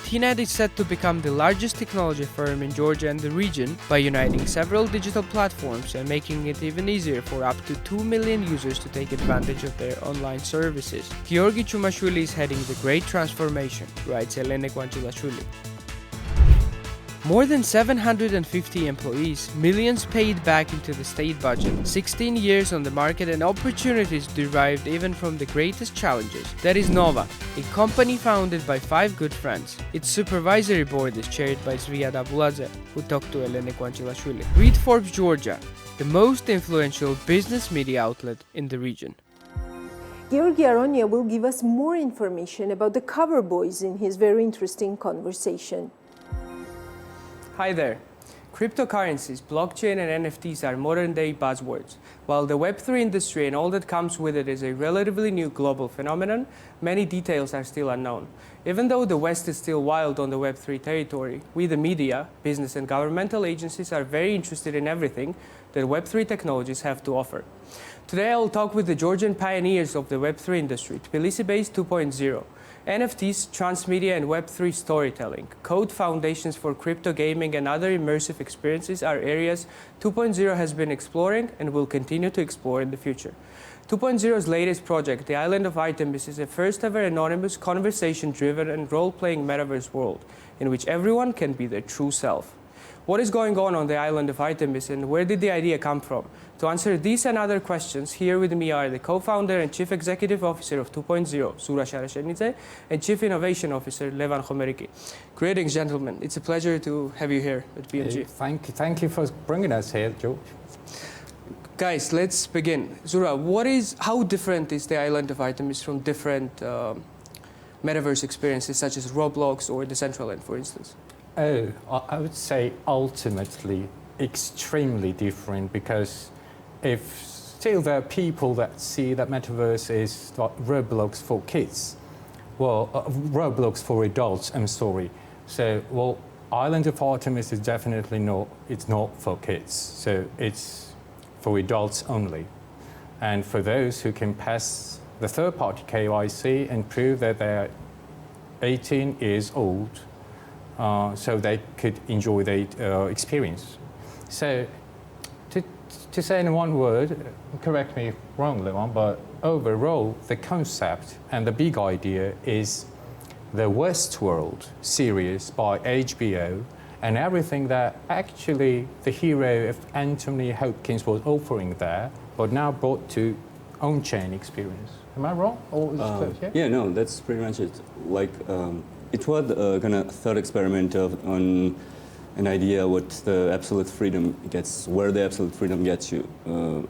TNET is set to become the largest technology firm in Georgia and the region by uniting several digital platforms and making it even easier for up to 2 million users to take advantage of their online services. Georgi Chumashvili is heading the great transformation, writes Elene Guanchulashvili. More than 750 employees, millions paid back into the state budget, 16 years on the market and opportunities derived even from the greatest challenges. That is Nova, a company founded by 5 good friends. Its supervisory board is chaired by Zviad Abuladze, who talked to Elene Guanchulashvili. Read Forbes Georgia, the most influential business media outlet in the region. Georgi Aronia will give us more information about the cover boys in his very interesting conversation. Hi there. Cryptocurrencies, blockchain and NFTs are modern-day buzzwords. While the Web3 industry and all that comes with it is a relatively new global phenomenon, many details are still unknown. Even though the West is still wild on the Web3 territory, we the media, business and governmental agencies are very interested in everything that Web3 technologies have to offer. Today I will talk with the Georgian pioneers of the Web3 industry, Tbilisi-based 2.0. NFTs, transmedia and Web3 storytelling, code foundations for crypto gaming and other immersive experiences are areas 2.0 has been exploring and will continue to explore in the future. 2.0's latest project, the Island of Artemis, is a first-ever anonymous, conversation-driven and role-playing metaverse world in which everyone can be their true self. What is going on the island of Artemis and where did the idea come from? To answer these and other questions, here with me are the co-founder and chief executive officer of 2.0, Zura Sharashenidze, and chief innovation officer, Levan Khomeriki. Greetings, gentlemen. It's a pleasure to have you here at BMG. Thank you for bringing us here, George. Guys, let's begin. Zura, how different is the island of Artemis from different metaverse experiences such as Roblox or Decentraland, for instance? Oh, I would say ultimately extremely different, because if still there are people that see that metaverse is Roblox for kids, well, Roblox for adults, I'm sorry. So, well, Island of Artemis is definitely it's not for kids. So it's for adults only. And for those who can pass the third-party KYC and prove that they're 18 years old, so they could enjoy the experience. So, to say in one word, correct me wrongly, but overall, the concept and the big idea is the Westworld series by HBO and everything that actually the hero of Anthony Hopkins was offering there, but now brought to on-chain experience. Am I wrong? Or is it close, yeah? Yeah, no, that's pretty much it. Like, it was kind of third experiment on an idea what the absolute freedom gets, where the absolute freedom gets you.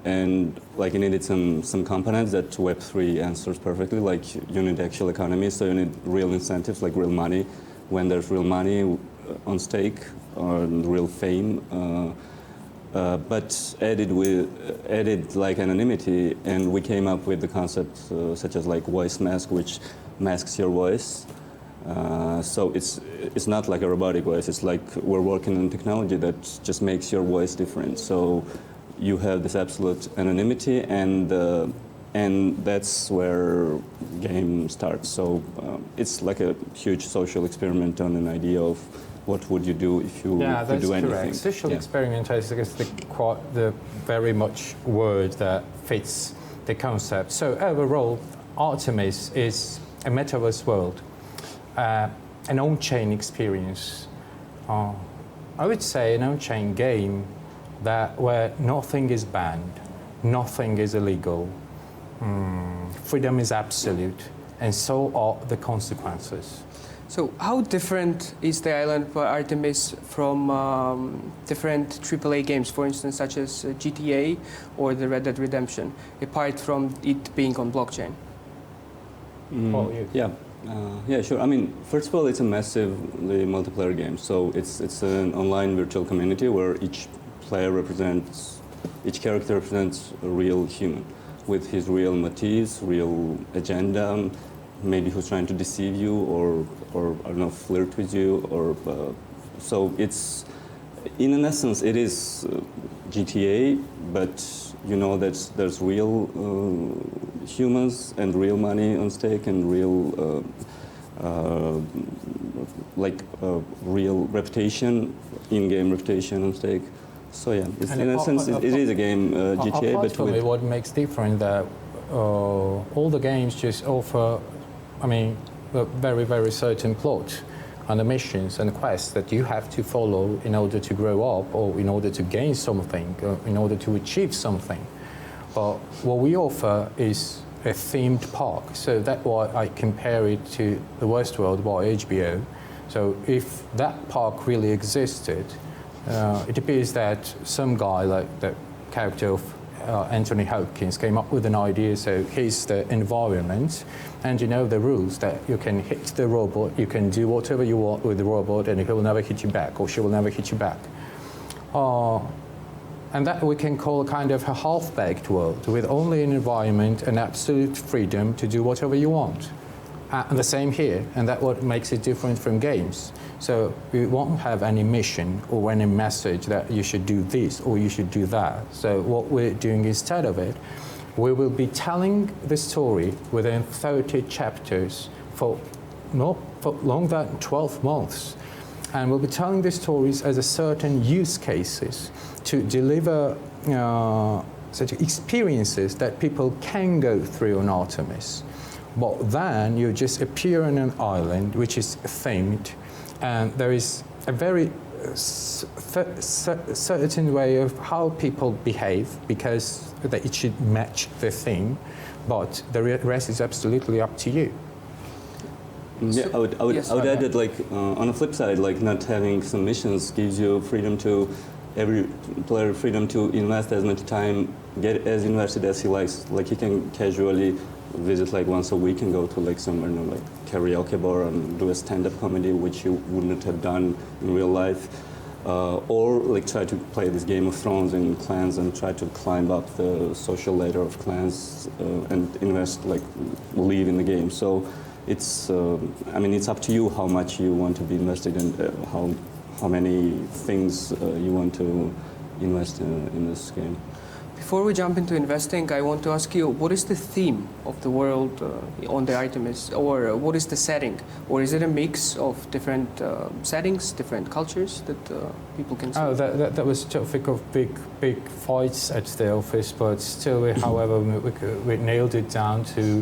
And like you needed some components that Web3 answers perfectly, like you need actual economy, so you need real incentives, like real money. When there's real money on stake, or real fame, but added like anonymity, and we came up with the concept such as like voice mask, which masks your voice. So it's not like a robotic voice. It's like we're working on technology that just makes your voice different. So you have this absolute anonymity, and that's where game starts. So it's like a huge social experiment on an idea of what would you do if you, yeah, if you do anything. Correct. Social experiment is the very much word that fits the concept. So overall, Artemis is a metaverse world, an on-chain experience. I would say an on-chain game where nothing is banned, nothing is illegal, freedom is absolute, and so are the consequences. So how different is the island for Artemis from different AAA games, for instance, such as GTA or the Red Dead Redemption, apart from it being on blockchain? Yeah, sure. I mean, first of all, it's a massively multiplayer game. So it's an online virtual community where each character represents a real human with his real motives, real agenda, maybe who's trying to deceive you or I don't know, flirt with you, or so it's, in an essence, it is GTA, but you know that there's real humans and real money on stake and real real reputation, in-game reputation on stake. So yeah, it's, in a sense, it is a game GTA, but for me, what makes different that all the games just offer, I mean, a very, very certain plot and the missions and quests that you have to follow in order to grow up, or in order to gain something, or in order to achieve something. But what we offer is a themed park. So that's why I compare it to the Westworld by HBO. So if that park really existed, it appears that some guy, like the character of Anthony Hopkins, came up with an idea. So here's the environment, and you know the rules that you can hit the robot, you can do whatever you want with the robot, and he will never hit you back, or she will never hit you back. And that we can call kind of a half-baked world, with only an environment and absolute freedom to do whatever you want. And the same here, and that's what makes it different from games. So we won't have any mission or any message that you should do this or you should do that. So what we're doing instead of it, we will be telling the story within 30 chapters for not for longer than 12 months. And we'll be telling the stories as a certain use cases to deliver such experiences that people can go through on Artemis. But then you just appear on an island which is themed, and there is a very certain way of how people behave, because it should match the theme, but the rest is absolutely up to you. Yeah, I would add that, like, on the flip side, like, not having some missions gives you freedom to, every player freedom to invest as much time, get as invested as he likes. Like, he can casually visit like once a week and go to like some, I don't know, like karaoke bar and do a stand-up comedy, which you wouldn't have done in real life. Or like try to play this Game of Thrones in clans and try to climb up the social ladder of clans and invest, like, live in the game. So it's, I mean, it's up to you how much you want to be invested in, how many things you want to invest in this game. Before we jump into investing, I want to ask you, what is the theme of the world on the Artemis, or what is the setting? Or is it a mix of different settings, different cultures that people can see? Oh, that was a topic of big fights at the office, but still, however, we nailed it down to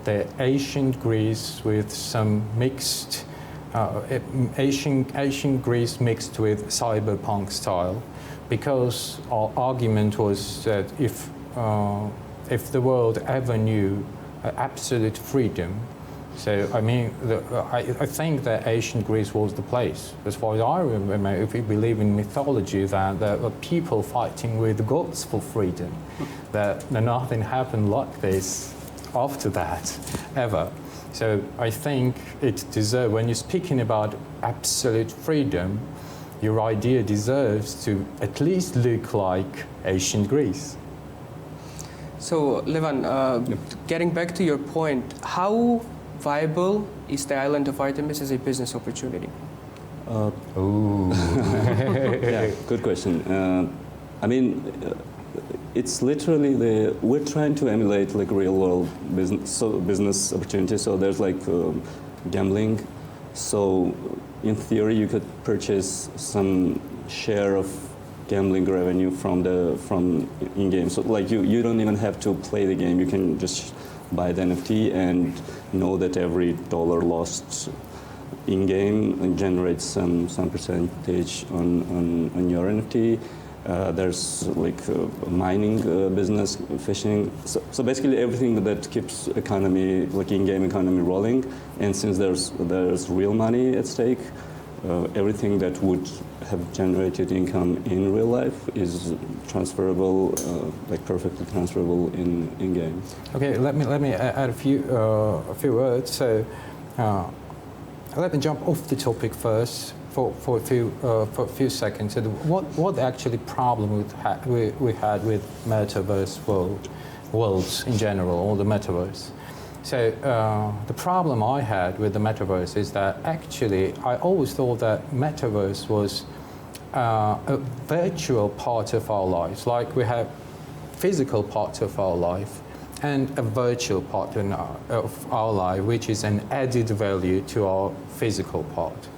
the ancient Greece with some mixed, ancient Greece mixed with cyberpunk style. Because our argument was that if the world ever knew absolute freedom, So, I mean, I think that ancient Greece was the place. As far as I remember, if we believe in mythology, that there were people fighting with gods for freedom, that nothing happened like this after that, ever. So I think it deserves, when you're speaking about absolute freedom, your idea deserves to at least look like ancient Greece. So, Levan, getting back to your point, how viable is the island of Artemis as a business opportunity? Yeah, good question. I mean, it's literally we're trying to emulate like real world business opportunities. So there's like gambling. So in theory, you could purchase some share of gambling revenue from in-game. So like you don't even have to play the game. You can just buy the NFT and know that every dollar lost in-game generates some percentage on your NFT. There's like mining business, fishing. So basically everything that keeps economy, like in-game economy rolling. And since there's real money at stake, everything that would have generated income in real life is transferable, like perfectly transferable in game. Okay, let me add a few words. So let me jump off the topic first for a few seconds. So what actually problem we had with metaverse worlds in general, or the metaverse? So the problem I had with the metaverse is that actually I always thought that metaverse was a virtual part of our lives. Like we have physical part of our life and a virtual part of our life, which is an added value to our physical part.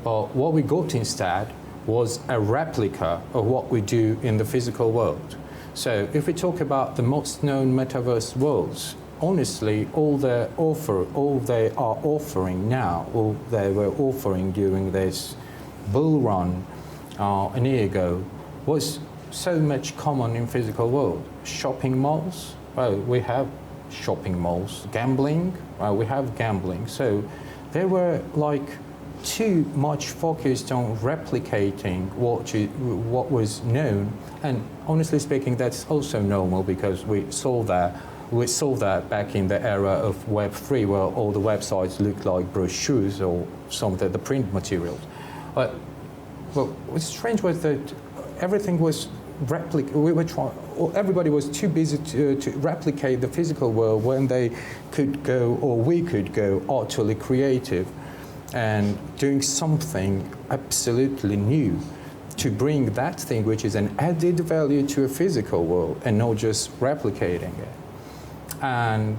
But what we got instead was a replica of what we do in the physical world. So if we talk about the most known metaverse worlds, honestly, all they are offering now, all they were offering during this bull run a year ago, was so much common in physical world. Shopping malls, well, we have shopping malls. Gambling, well, we have gambling. So they were like too much focused on replicating what was known. And honestly speaking, that's also normal because we saw that back in the era of Web3, where all the websites looked like brochures or some of the print materials. But what's strange was that everything was everybody was too busy to replicate the physical world when they could go, or we could go, utterly creative and doing something absolutely new to bring that thing which is an added value to a physical world and not just replicating it. And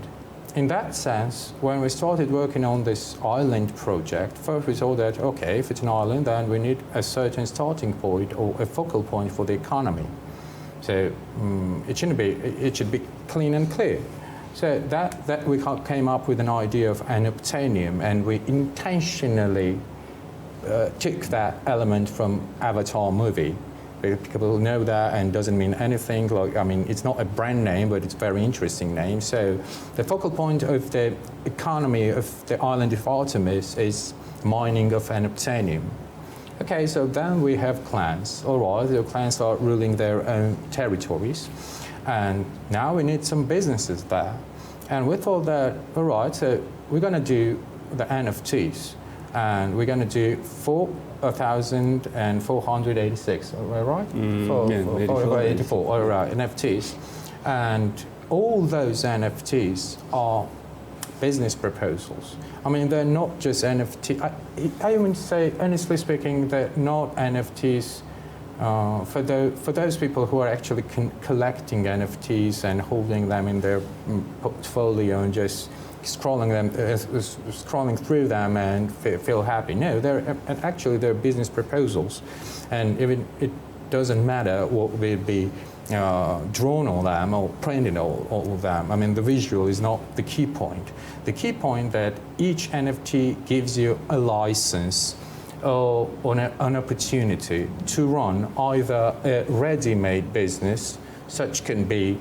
in that sense, when we started working on this island project, first we saw that, okay, if it's an island, then we need a certain starting point or a focal point for the economy. So it should be clean and clear. So that we came up with an idea of Unobtainium, and we intentionally took that element from Avatar movie. People know that and doesn't mean anything. Like, I mean, it's not a brand name, but it's a very interesting name. So the focal point of the economy of the island of Artemis is mining of Unobtainium. Okay, so then we have clans. All right, the clans are ruling their own territories. And now we need some businesses there. And we thought that, all right, so we're going to do the NFTs. And we're going to do 4,486, right? 84, all right, NFTs. And all those NFTs are business proposals. I mean, they're not just NFT. I would say, honestly speaking, they're not NFTs for those people who are actually collecting NFTs and holding them in their portfolio and just scrolling through them and feel happy. No, they're business proposals, and even it doesn't matter what will be drawn on them or printed on them. I mean, the visual is not the key point. The key point that each NFT gives you a license or an opportunity to run either a ready-made business, such can be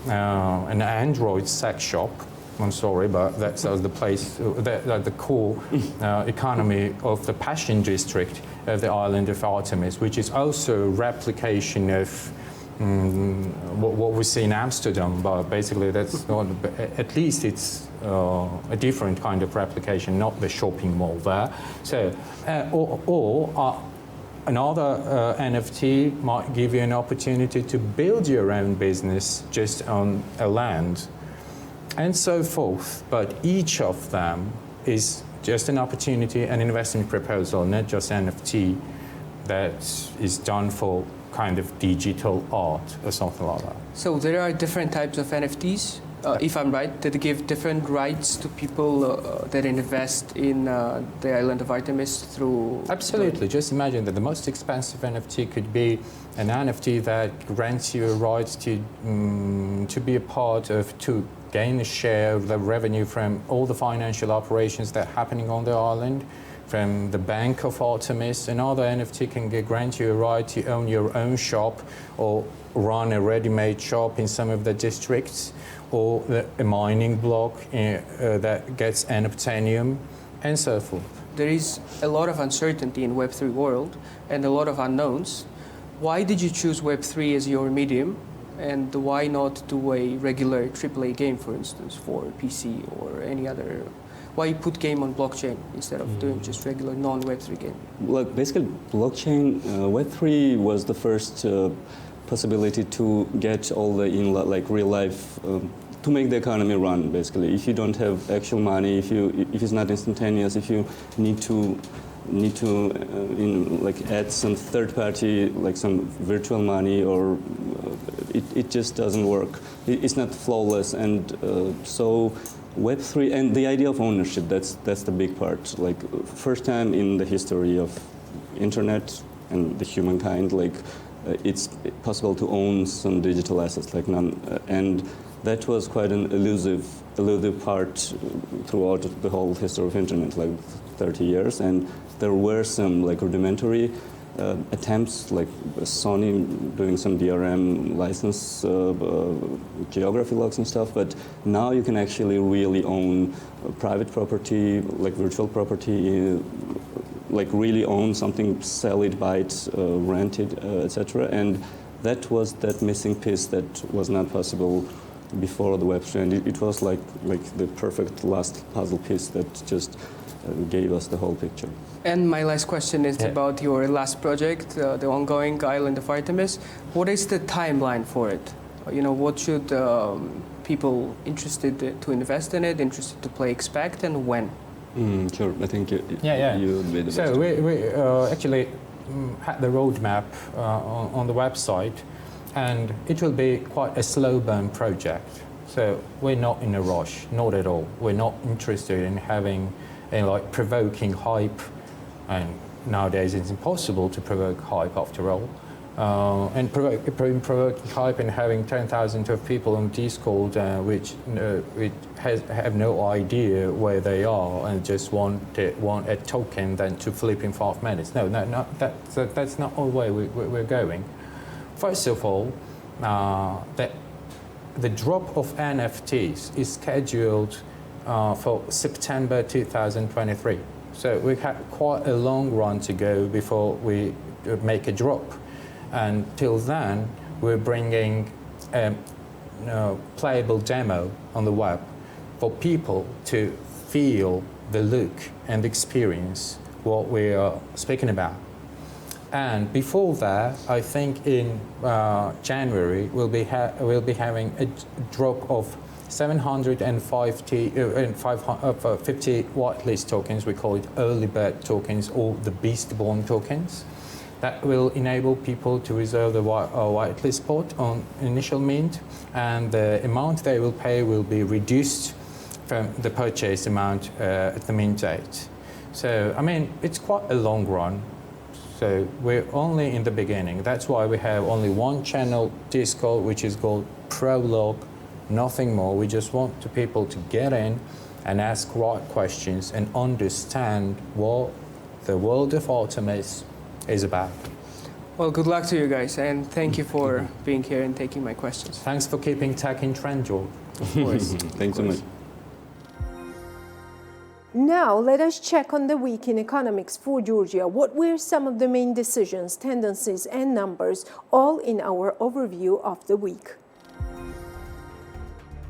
an Android sex shop, I'm sorry, but that's the place, the core economy of the Pashin district of the island of Artemis, which is also a replication of what we see in Amsterdam, but basically that's not, at least it's a different kind of replication, not the shopping mall there. So, another NFT might give you an opportunity to build your own business just on a land, and so forth. But each of them is just an opportunity, an investment proposal, not just NFT that is done for kind of digital art or something like that. So there are different types of NFTs, if I'm right, that give different rights to people that invest in the island of Artemis through... Absolutely. Just imagine that the most expensive NFT could be an NFT that grants you a right to be a part of, to gain a share of the revenue from all the financial operations that are happening on the island, from the Bank of Artemis. Another NFT can grant you a right to own your own shop or run a ready-made shop in some of the districts, or a mining block that gets Unobtainium, and so forth. There is a lot of uncertainty in Web3 world and a lot of unknowns. Why did you choose Web3 as your medium? And why not do a regular AAA game, for instance, for PC or any other? Why put game on blockchain instead of doing just regular non-Web3 game? Well, basically, blockchain, Web3 was the first possibility to get all the like real life, to make the economy run. Basically, if you don't have actual money, if it's not instantaneous, if you need to like add some third party, like some virtual money, or it just doesn't work. It's not flawless, and so Web3 and the idea of ownership, that's the big part. Like first time in the history of internet and the humankind, like it's possible to own some digital assets, like and that was quite an elusive part throughout the whole history of internet, like 30 years, and there were some like rudimentary attempts, like Sony doing some DRM license, geography logs and stuff, but now you can actually really own private property, like virtual property, like really own something, sell it, buy it, rent it, etc. And that was that missing piece that was not possible before the Web3, and it was like the perfect last puzzle piece that just gave us the whole picture. And my last question is about your last project, the ongoing Island of Artemis. What is the timeline for it? You know, what should people interested to invest in it, interested to play expect, and when? Sure, I think you be the best. So we actually had the roadmap on the website, and it will be quite a slow burn project. So we're not in a rush, not at all. We're not interested in having a like provoking hype, and nowadays it's impossible to provoke hype after all. And provoking hype and having 10,000 of people on Discord which have no idea where they are and just want a token then to flip in 5 minutes. No, that's not the way we're going. First of all, the drop of NFTs is scheduled for September 2023. So we have quite a long run to go before we make a drop. Until then, we're bringing a playable demo on the web for people to feel the look and experience what we are speaking about. And before that, I think in January, we'll be having a drop of 750 whitelist tokens. We call it early bird tokens, or the Beastborn tokens. That will enable people to reserve the whitelist spot on initial mint, and the amount they will pay will be reduced from the purchase amount at the mint date. So, I mean, it's quite a long run. So we're only in the beginning. That's why we have only one channel Discord, which is called Prologue, nothing more. We just want the people to get in and ask right questions and understand what the world of Artemis is about. Well, good luck to you guys, and thank you for being here and taking my questions. Thanks for keeping tech in trend, George. Of course. Thanks so much. Now, let us check on the week in economics for Georgia. What were some of the main decisions, tendencies, and numbers, all in our overview of the week.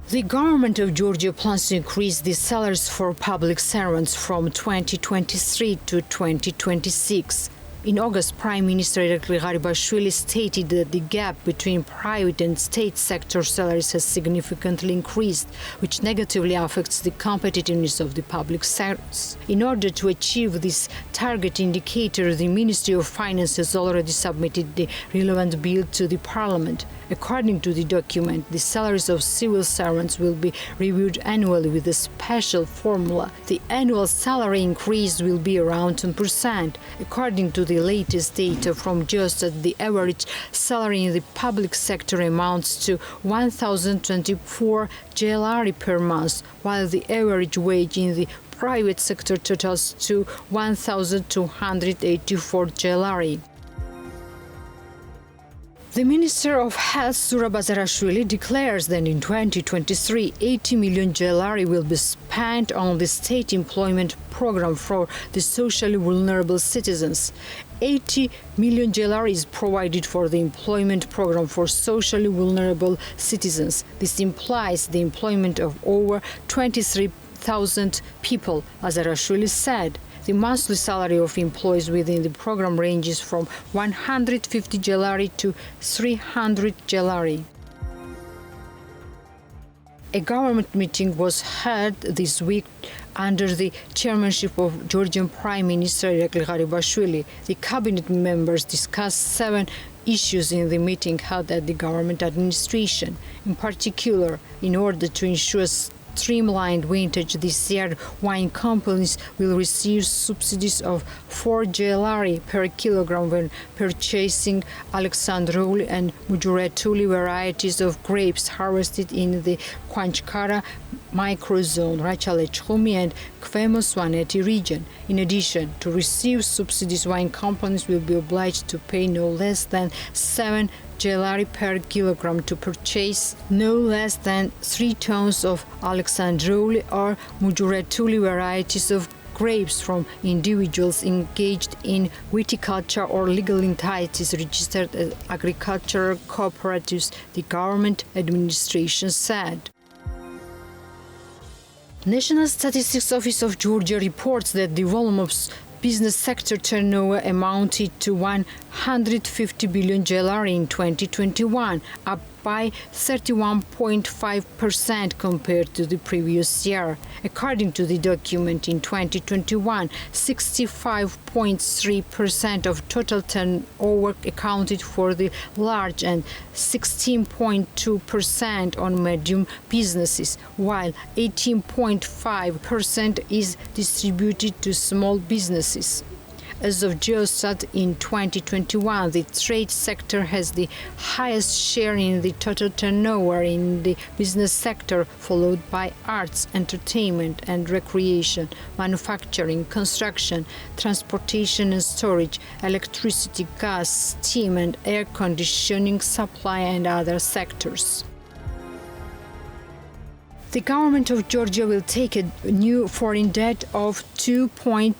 The government of Georgia plans to increase the salaries for public servants from 2023 to 2026. In August, Prime Minister Irakli Garibashvili stated that the gap between private and state sector salaries has significantly increased, which negatively affects the competitiveness of the public sectors. In order to achieve this target indicator, the Ministry of Finance has already submitted the relevant bill to the Parliament. According to the document, the salaries of civil servants will be reviewed annually with a special formula. The annual salary increase will be around 10%. According to the latest data from Eurostat, the average salary in the public sector amounts to 1,024 GLR per month, while the average wage in the private sector totals to 1,284 GLR. The Minister of Health, Zura Bazarashvili, declares that in 2023, 80 million GLR will be spent on the state employment program for the socially vulnerable citizens. 80 million GLR is provided for the employment program for socially vulnerable citizens. This implies the employment of over 23,000 people, Bazarashvili said. The monthly salary of employees within the program ranges from 150 GLR to 300 GLR. A government meeting was held this week under the chairmanship of Georgian Prime Minister Irakli Garibashvili. The cabinet members discussed 7 issues in the meeting held at the government administration. In particular, in order to ensure streamlined vintage this year, wine companies will receive subsidies of 4 GLR per kilogram when purchasing Alexandrouli and Mujuretuli varieties of grapes harvested in the Kwanchkara microzone, Rachalechumi and Kvemo-Svaneti region. In addition, to receive subsidies, wine companies will be obliged to pay no less than 7 GLR per kilogram to purchase no less than 3 tons of Alexandrouli or Mujuretuli varieties of grapes from individuals engaged in viticulture or legal entities registered as agricultural cooperatives, the government administration said. National Statistics Office of Georgia reports that the volume of business sector turnover amounted to 150 billion GLR in 2021, up by 31.5% compared to the previous year. According to the document, in 2021, 65.3% of total turnover accounted for the large and 16.2% on medium businesses, while 18.5% is distributed to small businesses. As of Eurostat in 2021, the trade sector has the highest share in the total turnover in the business sector, followed by arts, entertainment and recreation, manufacturing, construction, transportation and storage, electricity, gas, steam and air conditioning supply and other sectors. The government of Georgia will take a new foreign debt of 2.22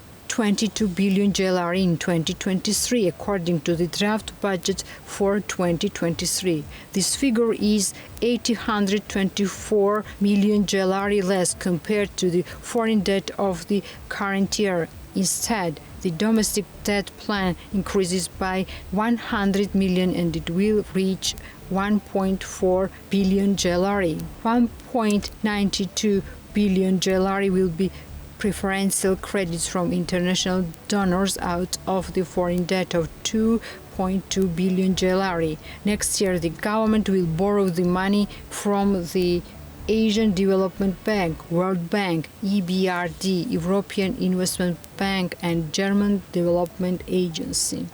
billion GLR in 2023, according to the draft budget for 2023. This figure is 824 million GLR less compared to the foreign debt of the current year. Instead, the domestic debt plan increases by 100 million and it will reach 1.4 billion GLR. 1.92 billion GLR will be preferential credits from international donors out of the foreign debt of 2.2 billion GLR. Next year, the government will borrow the money from the Asian Development Bank, World Bank, EBRD, European Investment Bank, and German Development Agency.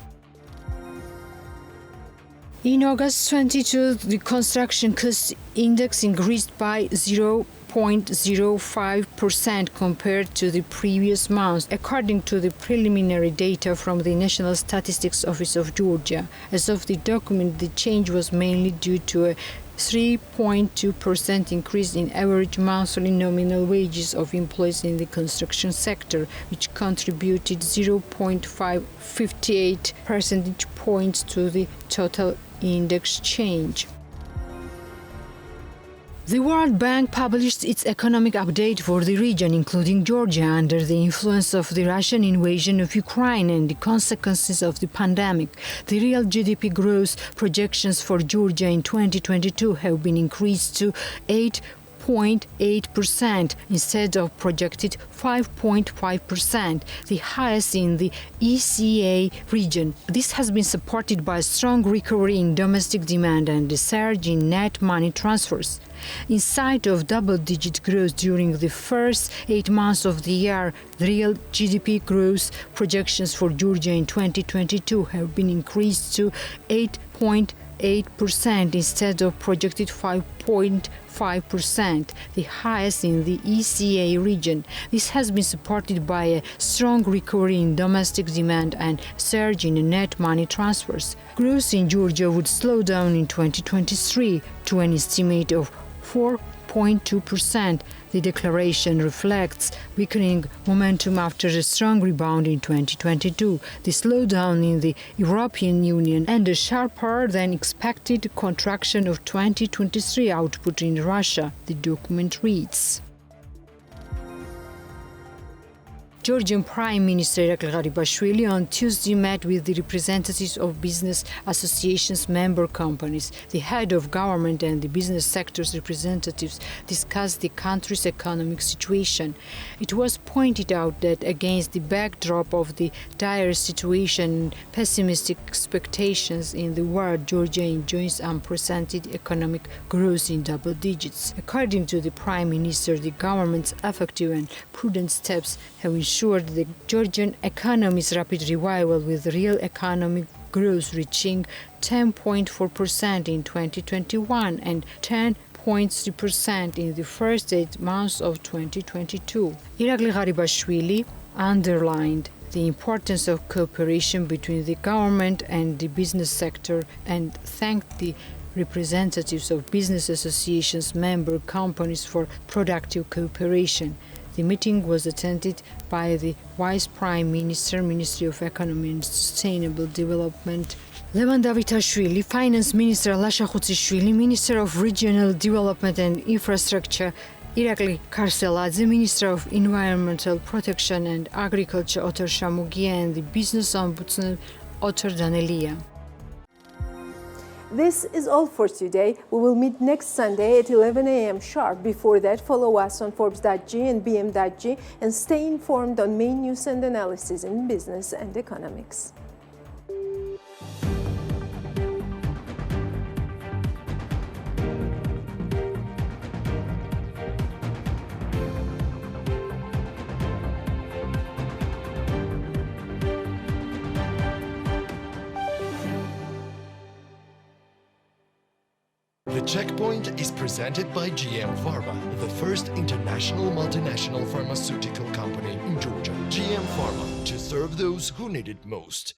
In August 22, the construction cost index increased by 0.05% compared to the previous month, according to the preliminary data from the National Statistics Office of Georgia. As of the document, the change was mainly due to a 3.2% increase in average monthly nominal wages of employees in the construction sector, which contributed 0.58 percentage points to the total index change. The World Bank published its economic update for the region, including Georgia, under the influence of the Russian invasion of Ukraine and the consequences of the pandemic. The real GDP growth projections for Georgia in 2022 have been increased to 8.8% instead of projected 5.5%, the highest in the ECA region. This has been supported by a strong recovery in domestic demand and a surge in net money transfers. In sight of double-digit growth during the first 8 months of the year, the real GDP growth projections for Georgia in 2022 have been increased to 8.8% instead of projected 5.5%, the highest in the ECA region. This has been supported by a strong recovery in domestic demand and surge in net money transfers. Growth in Georgia would slow down in 2023 to an estimate of 4.2%. The declaration reflects weakening momentum after a strong rebound in 2022, the slowdown in the European Union, and a sharper than expected contraction of 2023 output in Russia, the document reads. Georgian Prime Minister Irakli Garibashvili on Tuesday met with the representatives of business associations member companies. The head of government and the business sector's representatives discussed the country's economic situation. It was pointed out that against the backdrop of the dire situation and pessimistic expectations in the world, Georgia enjoys unprecedented economic growth in double digits. According to the Prime Minister, the government's effective and prudent steps have ensured the Georgian economy's rapid revival, with real economic growth reaching 10.4% in 2021 and 10.3% in the first 8 months of 2022. Irakli Garibashvili underlined the importance of cooperation between the government and the business sector and thanked the representatives of business associations member companies for productive cooperation. The meeting was attended by the Vice Prime Minister, Ministry of Economy and Sustainable Development, Levan Davitashvili, Finance Minister Lasha Khutsishvili, Minister of Regional Development and Infrastructure Irakli Karseladze, Minister of Environmental Protection and Agriculture Otar Shamugia, and the Business Ombudsman Otar Danelia. This is all for today. We will meet next Sunday at 11 a.m. sharp. Before that, follow us on Forbes.g and BM.g and stay informed on main news and analysis in business and economics. The Checkpoint is presented by GM Pharma, the first international multinational pharmaceutical company in Georgia. GM Pharma, to serve those who need it most.